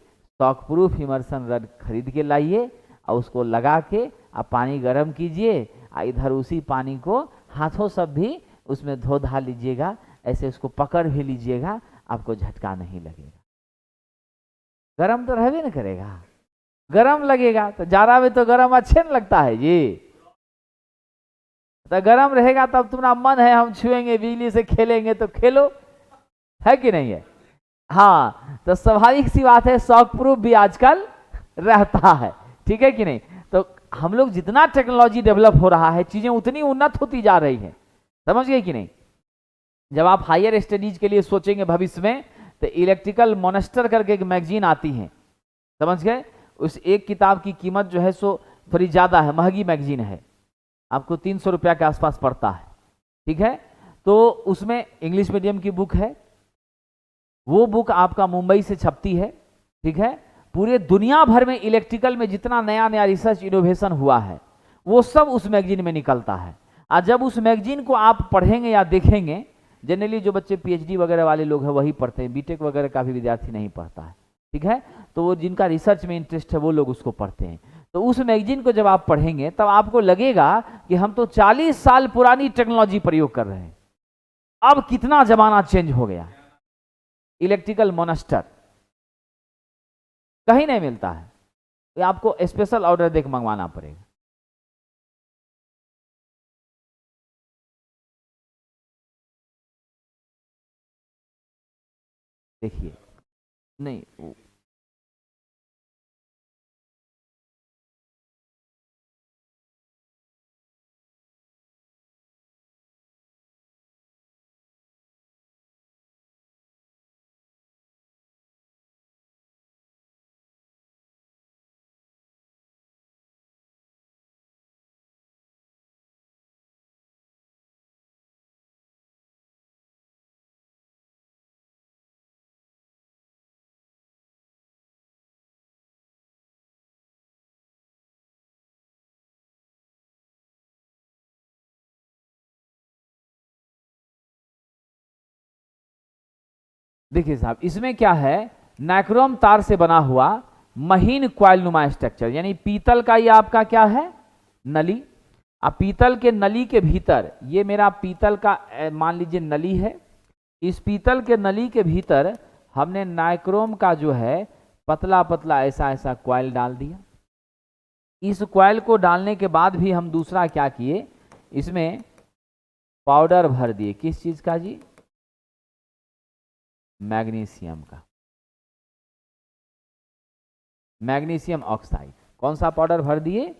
शॉक प्रूफ इमर्सन रड खरीद के लाइए और उसको लगा के आप पानी गर्म कीजिए, इधर उसी पानी को हाथों सब भी उसमें धो धा लीजिएगा, ऐसे उसको पकड़ भी लीजिएगा, आपको झटका नहीं लगेगा। गरम तो रहबे न करेगा, गरम लगेगा तो जाड़ा में तो गरम अच्छे न लगता है जी, तो गरम रहेगा तब तुम्हारा मन है हम छुएंगे बिजली से खेलेंगे तो खेलो, है कि नहीं है। हाँ तो स्वाभाविक सी बात है, शॉक प्रूफ भी आजकल रहता है, ठीक है कि नहीं। तो हम लोग जितना टेक्नोलॉजी डेवलप हो रहा है, चीजें उतनी उन्नत होती जा रही है, समझ गए कि नहीं। जब आप हायर स्टडीज के लिए सोचेंगे भविष्य में, तो इलेक्ट्रिकल मॉन्स्टर करके एक मैगजीन आती है, समझ गए, उस एक किताब की कीमत जो है सो थोड़ी ज्यादा है, महंगी मैगजीन है, आपको 300 रुपया के आसपास पड़ता है, ठीक है। तो उसमें इंग्लिश मीडियम की बुक है, वो बुक आपका मुंबई से छपती है, ठीक है। पूरे दुनिया भर में इलेक्ट्रिकल में जितना नया नया रिसर्च इनोवेशन हुआ है वो सब उस मैगजीन में निकलता है। और जब उस मैगजीन को आप पढ़ेंगे या देखेंगे, जनरली जो बच्चे पीएचडी वगैरह वाले लोग हैं वही पढ़ते हैं, बीटेक वगैरह का भी विद्यार्थी नहीं पढ़ता है, ठीक है। तो वो जिनका रिसर्च में इंटरेस्ट है वो लोग उसको पढ़ते हैं। तो उस मैगजीन को जब आप पढ़ेंगे तब आपको लगेगा कि हम तो 40 साल पुरानी टेक्नोलॉजी प्रयोग कर रहे हैं, अब कितना जमाना चेंज हो गया। इलेक्ट्रिकल मॉन्स्टर कहीं नहीं मिलता है, तो आपको स्पेशल ऑर्डर देकर मंगवाना पड़ेगा। देखिए नहीं देखिए साहब, इसमें क्या है, नाइक्रोम तार से बना हुआ महीन क्वाइल नुमा स्ट्रक्चर, यानी पीतल का ये आपका क्या है, नली। अब पीतल के नली के भीतर, ये मेरा पीतल का मान लीजिए नली है, इस पीतल के नली के भीतर हमने नाइक्रोम का जो है पतला पतला ऐसा ऐसा क्वाइल डाल दिया। इस क्वाइल को डालने के बाद भी हम दूसरा क्या किए, इसमें पाउडर भर दिए, किस चीज का जी, मैग्नीशियम का, मैग्नीशियम ऑक्साइड। कौन सा पाउडर भर दिए,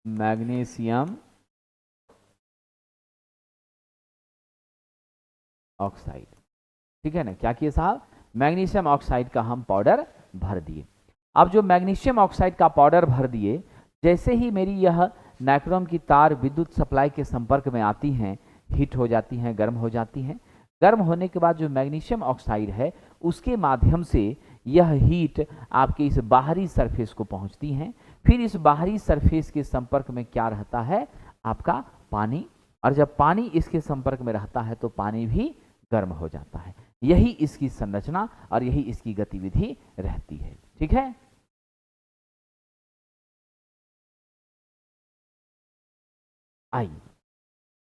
मैग्नीशियम ऑक्साइड, ठीक है ना। क्या किए साहब, मैग्नीशियम ऑक्साइड का हम पाउडर भर दिए। अब जो मैग्नीशियम ऑक्साइड का पाउडर भर दिए, जैसे ही मेरी यह नाइक्रोम की तार विद्युत सप्लाई के संपर्क में आती हैं, हीट हो जाती हैं, गर्म हो जाती हैं, गर्म होने के बाद जो मैग्नीशियम ऑक्साइड है उसके माध्यम से यह हीट आपके इस बाहरी सरफेस को पहुंचती हैं। फिर इस बाहरी सरफेस के संपर्क में क्या रहता है, आपका पानी, और जब पानी इसके संपर्क में रहता है तो पानी भी गर्म हो जाता है। यही इसकी संरचना और यही इसकी गतिविधि रहती है, ठीक है। आइए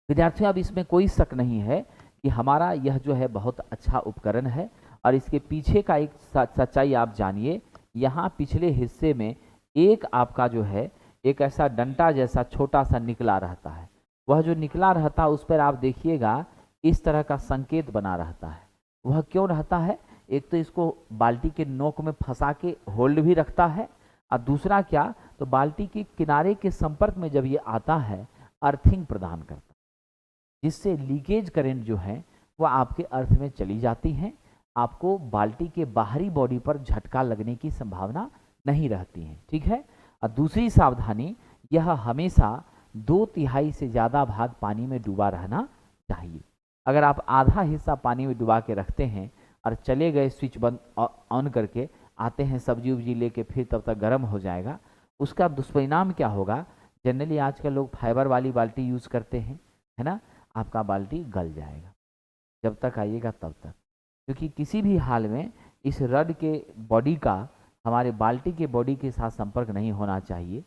विद्यार्थियों, अब इसमें कोई शक नहीं है कि हमारा यह जो है बहुत अच्छा उपकरण है, और इसके पीछे का एक सच्चाई आप जानिए। यहाँ पिछले हिस्से में एक आपका जो है एक ऐसा डंटा जैसा छोटा सा निकला रहता है। वह जो निकला रहता है उस पर आप देखिएगा इस तरह का संकेत बना रहता है। वह क्यों रहता है? एक तो इसको बाल्टी के नोक में फंसा के होल्ड भी रखता है, और दूसरा क्या, तो बाल्टी के किनारे के संपर्क में जब ये आता है अर्थिंग प्रदान करता है, जिससे लीकेज करंट जो है वह आपके अर्थ में चली जाती है। आपको बाल्टी के बाहरी बॉडी पर झटका लगने की संभावना नहीं रहती है। ठीक है। और दूसरी सावधानी, यह हमेशा 2/3 से ज़्यादा भाग पानी में डूबा रहना चाहिए। अगर आप आधा हिस्सा पानी में डुबा के रखते हैं और चले गए स्विच बंद ऑन करके आते हैं सब्जी उब्जी लेके, फिर तब तक गर्म हो जाएगा, उसका दुष्परिणाम क्या होगा? जनरली आजकल लोग फाइबर वाली बाल्टी यूज़ करते हैं, है ना, आपका बाल्टी गल जाएगा जब तक आइएगा तब तक, क्योंकि किसी भी हाल में इस रड के बॉडी का हमारे बाल्टी के बॉडी के साथ संपर्क नहीं होना चाहिए।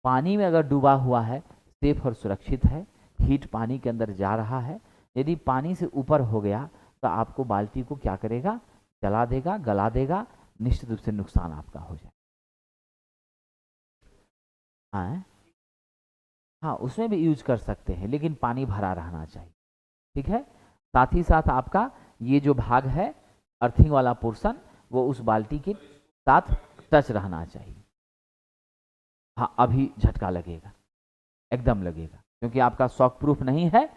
पानी में अगर डूबा हुआ है सेफ और सुरक्षित है, हीट पानी के अंदर जा रहा है। यदि पानी से ऊपर हो गया तो आपको बाल्टी को क्या करेगा? जला देगा, गला देगा, निश्चित रूप से नुकसान आपका हो जाए। हाँ, उसमें भी यूज कर सकते हैं, लेकिन पानी भरा रहना चाहिए। ठीक है। साथ ही साथ आपका ये जो भाग है अर्थिंग वाला पोर्शन, वो उस बाल्टी के साथ टच रहना चाहिए। हाँ, अभी झटका लगेगा, एकदम लगेगा, क्योंकि आपका शॉक प्रूफ नहीं है,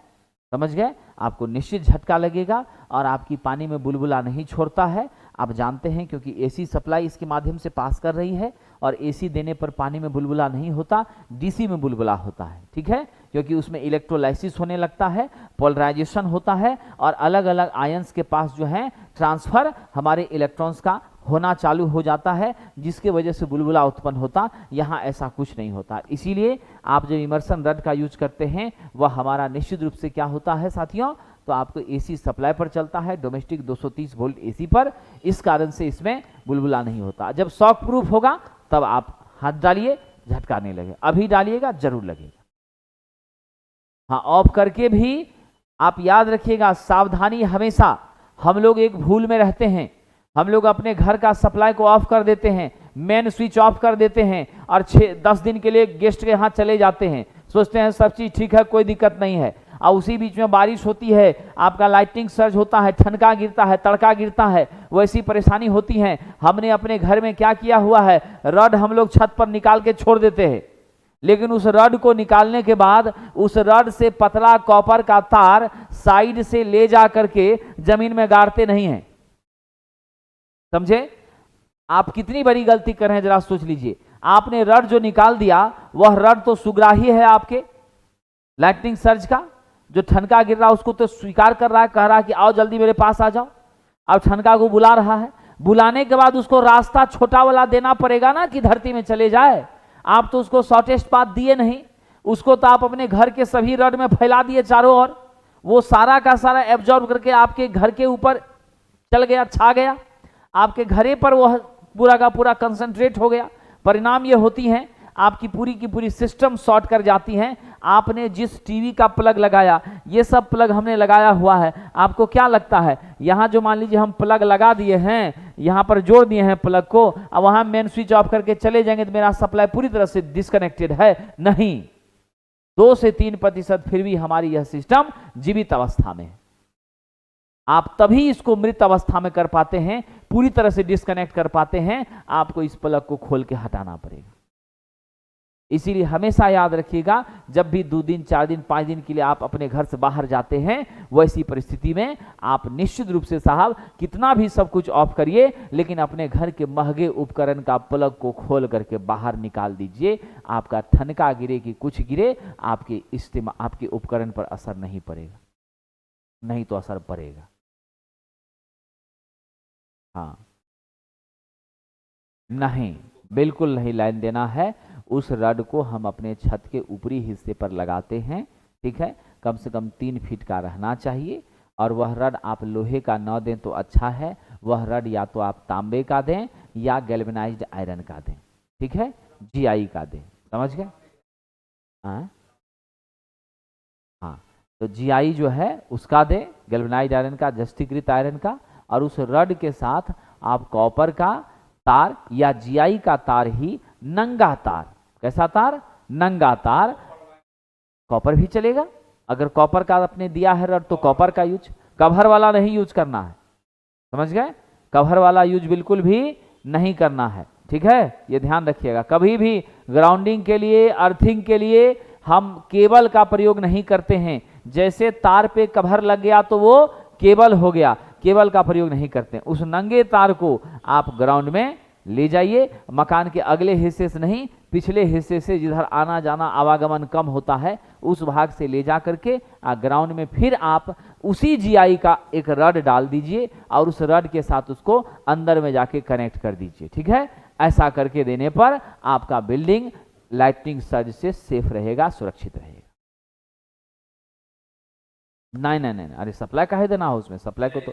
समझ गए? आपको निश्चित झटका लगेगा और आपकी पानी में बुलबुला नहीं छोड़ता है। आप जानते हैं क्योंकि एसी सप्लाई इसके माध्यम से पास कर रही है, और एसी देने पर पानी में बुलबुला नहीं होता, डीसी में बुलबुला होता है। ठीक है, क्योंकि उसमें इलेक्ट्रोलाइसिस होने लगता है, पोलराइजेशन होता है, और अलग अलग आयंस के पास जो है ट्रांसफर हमारे इलेक्ट्रॉन्स का होना चालू हो जाता है, जिसके वजह से बुलबुला उत्पन्न होता। यहाँ ऐसा कुछ नहीं होता। इसीलिए आप जब इमर्सन रड का यूज करते हैं वह हमारा निश्चित रूप से क्या होता है साथियों, तो आपको एसी सप्लाई पर चलता है, डोमेस्टिक 230 वोल्ट एसी पर, इस कारण से इसमें बुलबुला नहीं होता। जब शॉक प्रूफ होगा तब आप हाथ डालिए, झटका नहीं लगे, अभी डालिएगा जरूर लगेगा। हाँ, ऑफ करके भी आप याद रखिएगा, सावधानी हमेशा। हम लोग एक भूल में रहते हैं, हम लोग अपने घर का सप्लाई को ऑफ कर देते हैं, मेन स्विच ऑफ कर देते हैं, और 6-10 दिन के लिए गेस्ट के यहाँ चले जाते हैं, सोचते हैं सब चीज ठीक है, कोई दिक्कत नहीं है, और उसी बीच में बारिश होती है, आपका लाइटिंग सर्ज होता है, ठनका गिरता है, तड़का गिरता है, वैसी परेशानी होती है। हमने अपने घर में क्या किया हुआ है, रड हम लोग छत पर निकाल के छोड़ देते हैं, लेकिन उस रड को निकालने के बाद उस रड से पतला कॉपर का तार साइड से ले जा करके जमीन में गाड़ते नहीं हैं। समझे? आप कितनी बड़ी गलती कर रहे हैं, जरा सोच लीजिए। आपने रड जो निकाल दिया वह रड तो सुग्राही है आपके लाइटनिंग सर्ज का, जो ठनका गिर रहा है उसको तो स्वीकार कर रहा है, कह रहा है कि आओ जल्दी मेरे पास आ जाओ। अब ठनका को बुला रहा है, बुलाने के बाद उसको रास्ता छोटा वाला देना पड़ेगा ना कि धरती में चले जाए। आप तो उसको शॉर्टेस्ट पाथ दिए नहीं, उसको तो आप अपने घर के सभी रड में फैला दिए चारों ओर, वो सारा का सारा एब्जॉर्ब करके आपके घर के ऊपर चल गया, छा गया, आपके घरे पर वह पूरा का पूरा कंसंट्रेट हो गया। परिणाम ये होती हैं आपकी पूरी की पूरी सिस्टम शॉर्ट कर जाती हैं। आपने जिस टीवी का प्लग लगाया, ये सब प्लग हमने लगाया हुआ है, आपको क्या लगता है यहाँ जो मान लीजिए हम प्लग लगा दिए हैं, यहाँ पर जोड़ दिए हैं प्लग को, अब वहाँ मेन स्विच ऑफ करके चले जाएंगे तो मेरा सप्लाई पूरी तरह से डिस्कनेक्टेड है? नहीं, 2 से 3% फिर भी हमारी यह सिस्टम जीवित अवस्था में है। आप तभी इसको मृत अवस्था में कर पाते हैं, पूरी तरह से डिस्कनेक्ट कर पाते हैं, आपको इस प्लग को खोल के हटाना पड़ेगा। इसीलिए हमेशा याद रखिएगा, जब भी 2 दिन 4 दिन 5 दिन के लिए आप अपने घर से बाहर जाते हैं, वैसी परिस्थिति में आप निश्चित रूप से साहब कितना भी सब कुछ ऑफ करिए, लेकिन अपने घर के महंगे उपकरण का प्लग को खोल करके बाहर निकाल दीजिए। आपका ठनका गिरे कि कुछ गिरे, आपके उपकरण पर असर नहीं पड़ेगा, नहीं तो असर पड़ेगा। हाँ, नहीं, बिल्कुल नहीं लाइन देना है। उस रड को हम अपने छत के ऊपरी हिस्से पर लगाते हैं, ठीक है, कम से कम 3 फीट का रहना चाहिए, और वह रड आप लोहे का न दें तो अच्छा है, वह रड या तो आप तांबे का दें या गैल्वेनाइज्ड आयरन का दें, ठीक है, जीआई का दें, समझ गए? हाँ, तो जीआई जो है उसका दें, गैल्वेनाइज्ड आयरन का, जस्तीकृत आयरन का, और उस रड के साथ आप कॉपर का तार या जीआई का तार ही, नंगा तार, कैसा तार? नंगा तार, कॉपर भी चलेगा। अगर कॉपर का आपने दिया है रड तो कॉपर का यूज, कवर वाला नहीं यूज करना है, समझ गए? कवर वाला यूज बिल्कुल भी नहीं करना है, ठीक है, ये ध्यान रखिएगा। कभी भी ग्राउंडिंग के लिए, अर्थिंग के लिए हम केबल का प्रयोग नहीं करते हैं। जैसे तार पे कवर लग गया तो वो केबल हो गया, केबल का प्रयोग नहीं करते। उस नंगे तार को आप ग्राउंड में ले जाइए, मकान के अगले हिस्से से नहीं, पिछले हिस्से से, जिधर आना जाना आवागमन कम होता है उस भाग से ले जा करके ग्राउंड में फिर आप उसी जीआई का एक रड डाल दीजिए और उस रड के साथ उसको अंदर में जाके कनेक्ट कर दीजिए, ठीक है। ऐसा करके देने पर आपका बिल्डिंग लाइटनिंग सर्ज से सेफ रहेगा, सुरक्षित रहेगा। नहीं नहीं नहीं, अरे सप्लाई काहे देना हो उसमें, सप्लाई को तो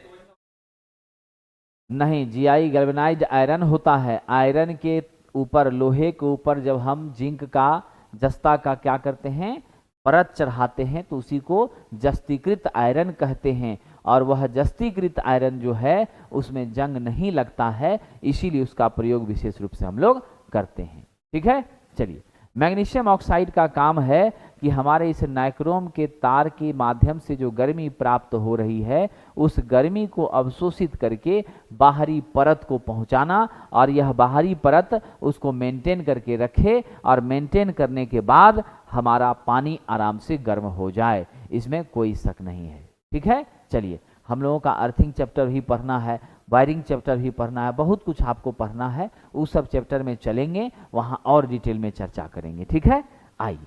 नहीं, जीआई गैल्वेनाइज्ड आयरन होता है। आयरन के ऊपर, लोहे के ऊपर जब हम जिंक का, जस्ता का क्या करते हैं, परत चढ़ाते हैं तो उसी को जस्तीकृत आयरन कहते हैं। और वह जस्तीकृत आयरन जो है उसमें जंग नहीं लगता है, इसीलिए उसका प्रयोग विशेष रूप से हम लोग करते हैं, ठीक है। चलिए, मैग्नीशियम ऑक्साइड का काम है कि हमारे इस नाइक्रोम के तार के माध्यम से जो गर्मी प्राप्त हो रही है उस गर्मी को अवशोषित करके बाहरी परत को पहुंचाना, और यह बाहरी परत उसको मेंटेन करके रखे, और मेंटेन करने के बाद हमारा पानी आराम से गर्म हो जाए, इसमें कोई शक नहीं है, ठीक है। चलिए, हम लोगों का अर्थिंग चैप्टर भी पढ़ना है, वायरिंग चैप्टर भी पढ़ना है, बहुत कुछ आपको पढ़ना है, उस सब चैप्टर में चलेंगे, वहां और डिटेल में चर्चा करेंगे, ठीक है। आइए,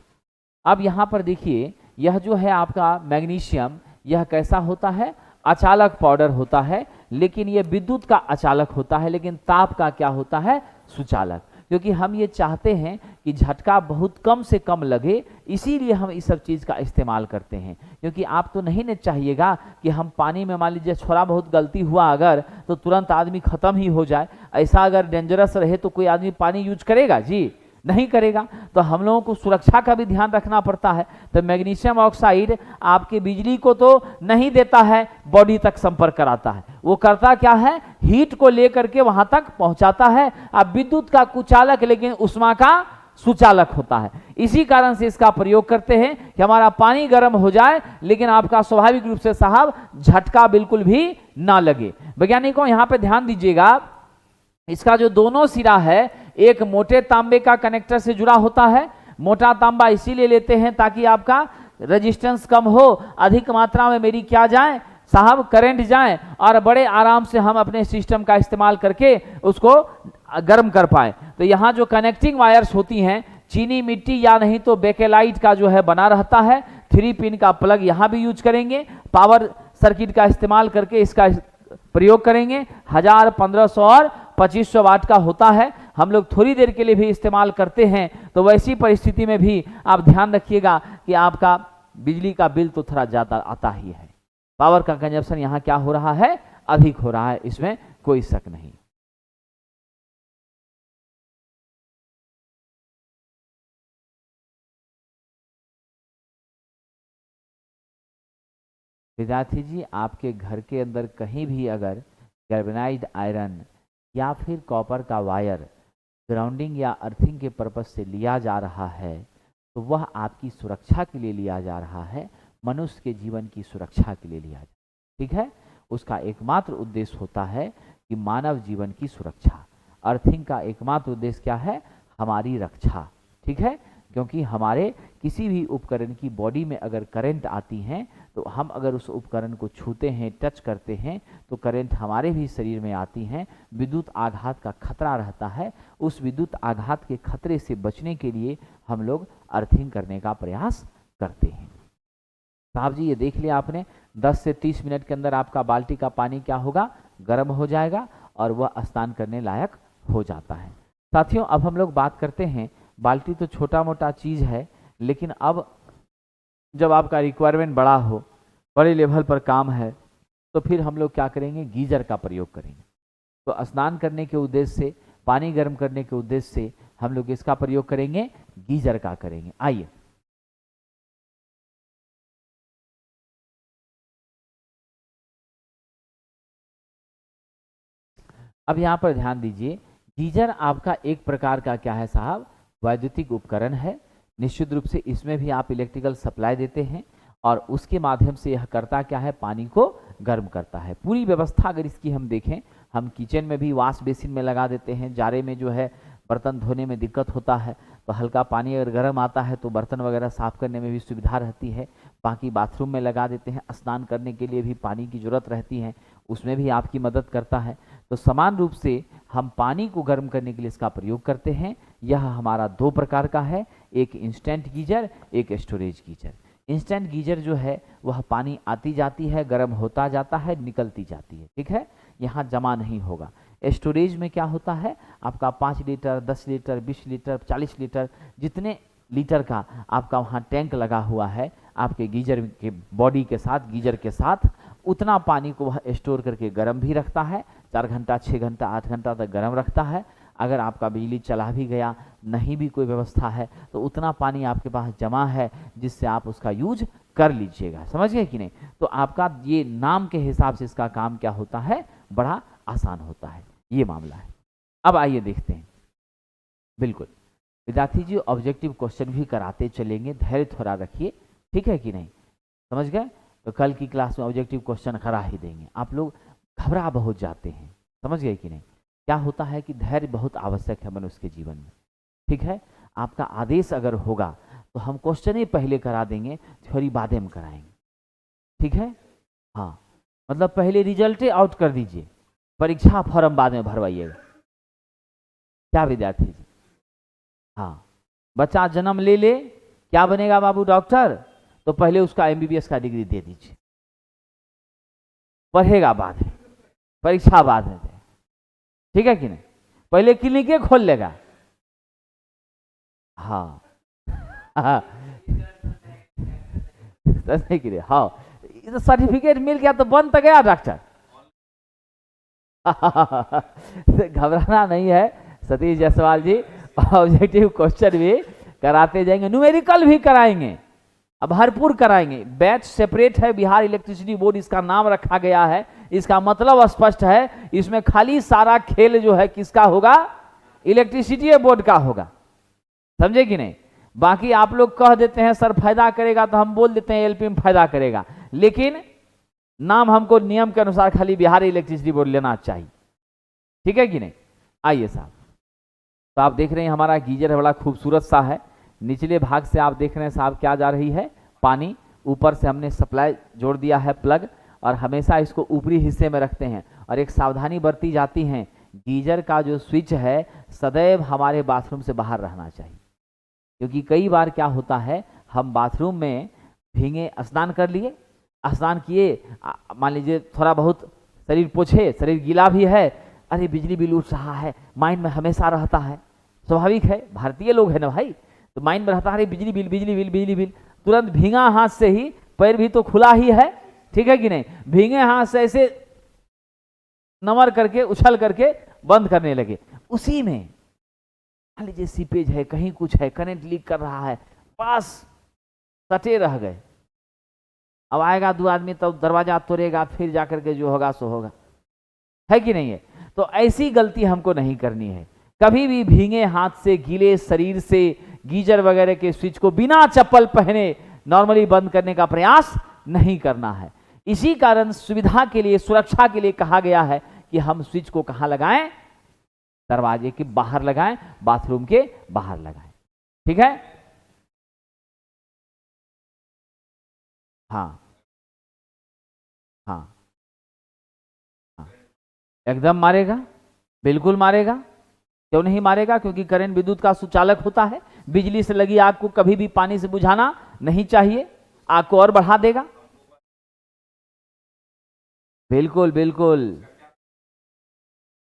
अब यहाँ पर देखिए, यह जो है आपका मैग्नीशियम, यह कैसा होता है, अचालक पाउडर होता है, लेकिन यह विद्युत का अचालक होता है, लेकिन ताप का क्या होता है, सुचालक। क्योंकि हम ये चाहते हैं कि झटका बहुत कम से कम लगे, इसीलिए हम इस सब चीज़ का इस्तेमाल करते हैं। क्योंकि आप तो नहीं न चाहिएगा कि हम पानी में मान लीजिए थोड़ा बहुत गलती हुआ अगर तो तुरंत आदमी ख़त्म ही हो जाए। ऐसा अगर डेंजरस रहे तो कोई आदमी पानी यूज करेगा जी, नहीं करेगा। तो हम लोगों को सुरक्षा का भी ध्यान रखना पड़ता है। तो मैग्नीशियम ऑक्साइड आपके बिजली को तो नहीं देता है, बॉडी तक संपर्क कराता है। वो करता क्या है, हीट को लेकर के वहां तक पहुंचाता है। अब विद्युत का कुचालक लेकिन उष्मा का सुचालक होता है। इसी कारण से इसका प्रयोग करते हैं कि हमारा पानी गर्म हो जाए, लेकिन आपका स्वाभाविक रूप से साहब झटका बिल्कुल भी ना लगे। वैज्ञानिकों यहाँ पे ध्यान दीजिएगा, इसका जो दोनों सिरा है एक मोटे तांबे का कनेक्टर से जुड़ा होता है। मोटा तांबा इसीलिए लेते हैं ताकि आपका रेजिस्टेंस कम हो, अधिक मात्रा में मेरी क्या जाए साहब, करंट जाए, और बड़े आराम से हम अपने सिस्टम का इस्तेमाल करके उसको गर्म कर पाए। तो यहाँ जो कनेक्टिंग वायर्स होती हैं, चीनी मिट्टी या नहीं तो बेकेलाइट का जो है बना रहता है। 3 पिन का प्लग यहाँ भी यूज करेंगे, पावर सर्किट का इस्तेमाल करके इसका प्रयोग करेंगे। 1000, 1500 और 2500 वाट का होता है। हम लोग थोड़ी देर के लिए भी इस्तेमाल करते हैं। तो वैसी परिस्थिति में भी आप ध्यान रखिएगा कि आपका बिजली का बिल तो थोड़ा ज़्यादा आता ही है, पावर का कंजप्शन यहाँ क्या हो रहा है, अधिक हो रहा है, इसमें कोई शक नहीं। विद्यार्थी जी, आपके घर के अंदर कहीं भी अगर गैल्वेनाइज्ड आयरन या फिर कॉपर का वायर ग्राउंडिंग या अर्थिंग के पर्पज से लिया जा रहा है तो वह आपकी सुरक्षा के लिए लिया जा रहा है, मनुष्य के जीवन की सुरक्षा के लिए लिया जा, ठीक है। उसका एकमात्र उद्देश्य होता है कि मानव जीवन की सुरक्षा। अर्थिंग का एकमात्र उद्देश्य क्या है, हमारी रक्षा, ठीक है। क्योंकि हमारे किसी भी उपकरण की बॉडी में अगर करंट आती हैं तो हम अगर उस उपकरण को छूते हैं, टच करते हैं तो करंट हमारे भी शरीर में आती हैं, विद्युत आघात का खतरा रहता है। उस विद्युत आघात के खतरे से बचने के लिए हम लोग अर्थिंग करने का प्रयास करते हैं। साहब जी, ये देख लिया आपने, 10 से 30 मिनट के अंदर आपका बाल्टी का पानी क्या होगा, गर्म हो जाएगा और वह स्नान करने लायक हो जाता है। साथियों, अब हम लोग बात करते हैं, बाल्टी तो छोटा मोटा चीज़ है, लेकिन अब जब आपका रिक्वायरमेंट बड़ा हो, बड़े लेवल पर काम है, तो फिर हम लोग क्या करेंगे, गीजर का प्रयोग करेंगे। तो स्नान करने के उद्देश्य से, पानी गर्म करने के उद्देश्य से हम लोग इसका प्रयोग करेंगे, गीजर का करेंगे। आइए, अब यहाँ पर ध्यान दीजिए, गीजर आपका एक प्रकार का क्या है साहब, वैद्युतिक उपकरण है। निश्चित रूप से इसमें भी आप इलेक्ट्रिकल सप्लाई देते हैं और उसके माध्यम से यह करता क्या है, पानी को गर्म करता है। पूरी व्यवस्था अगर इसकी हम देखें, हम किचन में भी वॉश बेसिन में लगा देते हैं। जाड़े में जो है बर्तन धोने में दिक्कत होता है, तो हल्का पानी अगर गर्म आता है तो बर्तन वगैरह साफ़ करने में भी सुविधा रहती है। बाकी बाथरूम में लगा देते हैं, स्नान करने के लिए भी पानी की ज़रूरत रहती है, उसमें भी आपकी मदद करता है। तो समान रूप से हम पानी को गर्म करने के लिए इसका प्रयोग करते हैं। यह हमारा दो प्रकार का है, एक इंस्टेंट गीजर, एक स्टोरेज गीजर। इंस्टेंट गीजर जो है वह पानी आती जाती है, गर्म होता जाता है, निकलती जाती है, ठीक है, यहाँ जमा नहीं होगा। स्टोरेज में क्या होता है, आपका 5 लीटर, 10 लीटर, 20 लीटर, 40 लीटर, जितने लीटर का आपका वहाँ टैंक लगा हुआ है आपके गीजर के बॉडी के साथ, गीजर के साथ, उतना पानी को वह स्टोर करके गर्म भी रखता है। 4 घंटा, 6 घंटा, 8 घंटा तक गर्म रखता है। अगर आपका बिजली चला भी गया, नहीं भी कोई व्यवस्था है, तो उतना पानी आपके पास जमा है जिससे आप उसका यूज कर लीजिएगा। समझ गए कि नहीं? तो आपका ये नाम के हिसाब से इसका काम क्या होता है, बड़ा आसान होता है। ये मामला है। अब आइए देखते हैं। बिल्कुल विद्यार्थी जी, ऑब्जेक्टिव क्वेश्चन भी कराते चलेंगे, धैर्य थोड़ा रखिए, ठीक है कि नहीं? समझ गए? तो कल की क्लास में ऑब्जेक्टिव क्वेश्चन करा ही देंगे। आप लोग घबरा बहुत जाते हैं, समझ गए कि नहीं? क्या होता है कि धैर्य बहुत आवश्यक है मनुष्य के जीवन में, ठीक है? आपका आदेश अगर होगा तो हम क्वेश्चन ही पहले करा देंगे, थ्योरी बाद में कराएंगे, ठीक है? हाँ, मतलब पहले रिजल्ट आउट कर दीजिए, परीक्षा फॉर्म बाद में भरवाइएगा। क्या विद्यार्थी जी? हाँ, बच्चा जन्म ले ले, क्या बनेगा बाबू, डॉक्टर, तो पहले उसका एमबीबीएस का डिग्री दे दीजिए, पढ़ेगा बाद में, परीक्षा बाद में, ठीक है कि नहीं? पहले क्लिनिक खोल लेगा। हाँ कि हाँ, सर्टिफिकेट मिल गया तो बन तो गया डॉक्टर। घबराना नहीं है सतीश जायसवाल जी, ऑब्जेक्टिव क्वेश्चन भी कराते जाएंगे, न्यूमेरिकल भी कराएंगे, अब भरपूर कराएंगे। बैच सेपरेट है, बिहार इलेक्ट्रिसिटी बोर्ड इसका नाम रखा गया है, इसका मतलब स्पष्ट है, इसमें खाली सारा खेल जो है किसका होगा, इलेक्ट्रिसिटी बोर्ड का होगा, समझे कि नहीं? बाकी आप लोग कह देते हैं सर फायदा करेगा, तो हम बोल देते हैं एलपी में फायदा करेगा, लेकिन नाम हमको नियम के अनुसार खाली बिहार इलेक्ट्रिसिटी बोर्ड लेना चाहिए, ठीक है कि नहीं? आइए साहब, तो आप देख रहे हैं हमारा गीजर बड़ा खूबसूरत सा है। निचले भाग से आप देख रहे हैं साहब क्या जा रही है, पानी। ऊपर से हमने सप्लाई जोड़ दिया है, प्लग, और हमेशा इसको ऊपरी हिस्से में रखते हैं। और एक सावधानी बरती जाती है, गीजर का जो स्विच है सदैव हमारे बाथरूम से बाहर रहना चाहिए, क्योंकि कई बार क्या होता है, हम बाथरूम में भीगे स्नान कर लिए, स्नान किए, मान लीजिए थोड़ा बहुत शरीर पोछे, शरीर गीला भी है, अरे बिजली बिल उठ रहा है, माइंड में हमेशा रहता है, स्वाभाविक है, भारतीय लोग है ना भाई, तो माइंड में रहता है बिजली बिल, बिजली बिल, बिजली बिल। तुरंत भीगा हाथ से ही, पैर भी तो खुला ही है, ठीक है कि नहीं, भीगे हाथ से ऐसे नमर करके, उछल करके बंद करने लगे। उसी में मान लीजिए सीपेज है, कहीं कुछ है, करंट लीक कर रहा है, पास सटे रह गए, अब आएगा 2 आदमी तब दरवाजा तोड़ेगा, फिर जाकर के जो होगा सो होगा, है कि नहीं है? तो ऐसी गलती हमको नहीं करनी है। कभी भी भीगे हाथ से, गीले शरीर से गीजर वगैरह के स्विच को बिना चप्पल पहने नॉर्मली बंद करने का प्रयास नहीं करना है। इसी कारण सुविधा के लिए, सुरक्षा के लिए कहा गया है कि हम स्विच को कहां लगाएं, दरवाजे के बाहर लगाएं, बाथरूम के बाहर लगाएं, ठीक है? हाँ हाँ हाँ, एकदम मारेगा, बिल्कुल मारेगा, क्यों नहीं मारेगा? क्योंकि करंट विद्युत का सुचालक होता है। बिजली से लगी आग को कभी भी पानी से बुझाना नहीं चाहिए, आग को और बढ़ा देगा। बिल्कुल बिल्कुल,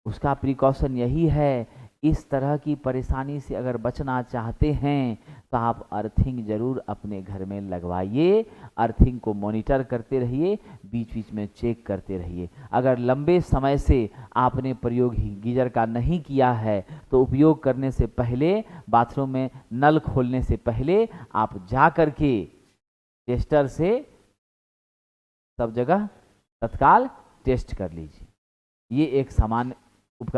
उसका प्रिकॉशन यही है। इस तरह की परेशानी से अगर बचना चाहते हैं तो आप अर्थिंग जरूर अपने घर में लगवाइए, अर्थिंग को मॉनिटर करते रहिए, बीच बीच में चेक करते रहिए। अगर लंबे समय से आपने प्रयोग गीजर का नहीं किया है तो उपयोग करने से पहले, बाथरूम में नल खोलने से पहले आप जा कर के टेस्टर से सब जगह तत्काल टेस्ट कर लीजिए। ये एक सामान्य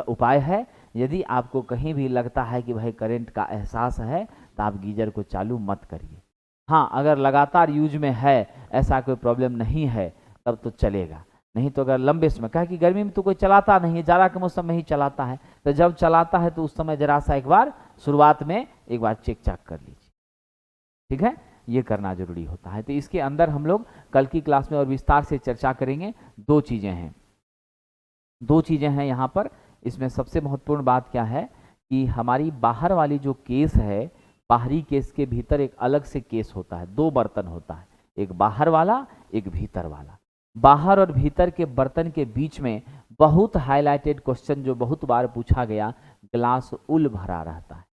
उपाय है। यदि आपको कहीं भी लगता है कि भाई करंट का एहसास है तो आप गीजर को चालू मत करिए। हाँ, अगर लगातार यूज में है, ऐसा कोई प्रॉब्लम नहीं है, तब तो चलेगा। नहीं तो अगर लंबे समय, कहा कि गर्मी में तो कोई चलाता नहीं है, जाड़ा के मौसम में ही चलाता है, तो जब चलाता है तो उस समय जरा सा एक बार शुरुआत में एक बार चेक चाक कर लीजिए, ठीक है, ये करना जरूरी होता है। तो इसके अंदर हम लोग कल की क्लास में और विस्तार से चर्चा करेंगे। दो चीजें हैं यहाँ पर। इसमें सबसे महत्वपूर्ण बात क्या है कि हमारी बाहर वाली जो केस है, बाहरी केस के भीतर एक अलग से केस होता है, दो बर्तन होता है, एक बाहर वाला, एक भीतर वाला। बाहर और भीतर के बर्तन के बीच में बहुत हाईलाइटेड क्वेश्चन जो बहुत बार पूछा गया, ग्लास उल भरा रहता है।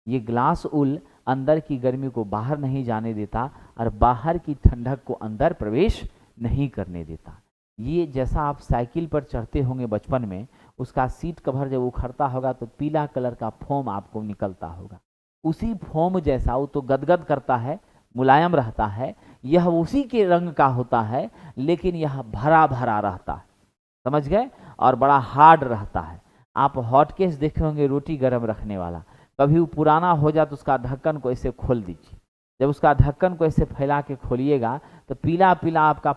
ये ग्लास उल अंदर की गर्मी को बाहर नहीं जाने देता और बाहर की ठंडक को अंदर प्रवेश नहीं करने देता। ये जैसा आप साइकिल पर चढ़ते होंगे बचपन में, उसका सीट कवर जब उखड़ता होगा तो पीला कलर का फोम आपको निकलता होगा, उसी फोम जैसा वो तो गदगद करता है, मुलायम रहता है, यह उसी के रंग का होता है, लेकिन यह भरा भरा रहता है, समझ गए, और बड़ा हार्ड रहता है। आप हॉटकेस देखे होंगे रोटी गर्म रखने वाला, कभी वो पुराना हो जाए तो उसका ढक्कन को ऐसे खोल दीजिए, जब उसका ढक्कन को ऐसे फैला के खोलिएगा तो पीला पीला आपका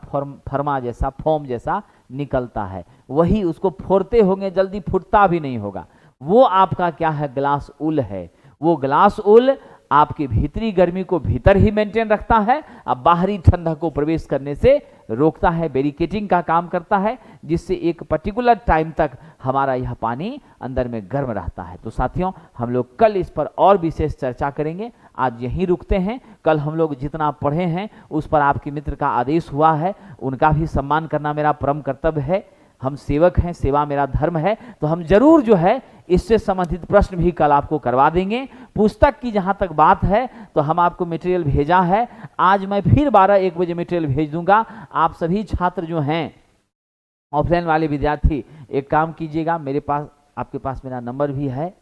फरमा जैसा, फोम जैसा निकलता है, वही उसको फोड़ते होंगे जल्दी फूटता भी नहीं होगा, वो आपका क्या है, ग्लास उल है। वो ग्लास उल आपकी भीतरी गर्मी को भीतर ही मेंटेन रखता है, अब बाहरी ठंडक को प्रवेश करने से रोकता है, बैरिकेटिंग का काम करता है, जिससे एक पर्टिकुलर टाइम तक हमारा यह पानी अंदर में गर्म रहता है। तो साथियों, हम लोग कल इस पर और विशेष चर्चा करेंगे। आज यहीं रुकते हैं। कल हम लोग जितना पढ़े हैं उस पर आपके मित्र का आदेश हुआ है, उनका भी सम्मान करना मेरा परम कर्तव्य है। हम सेवक हैं, सेवा मेरा धर्म है, तो हम जरूर जो है इससे संबंधित प्रश्न भी कल आपको करवा देंगे। पुस्तक की जहां तक बात है तो हम आपको मटेरियल भेजा है, आज मैं फिर 12-1 बजे मटेरियल भेज दूंगा। आप सभी छात्र जो हैं, ऑफलाइन वाले विद्यार्थी, एक काम कीजिएगा, मेरे पास, आपके पास मेरा नंबर भी है,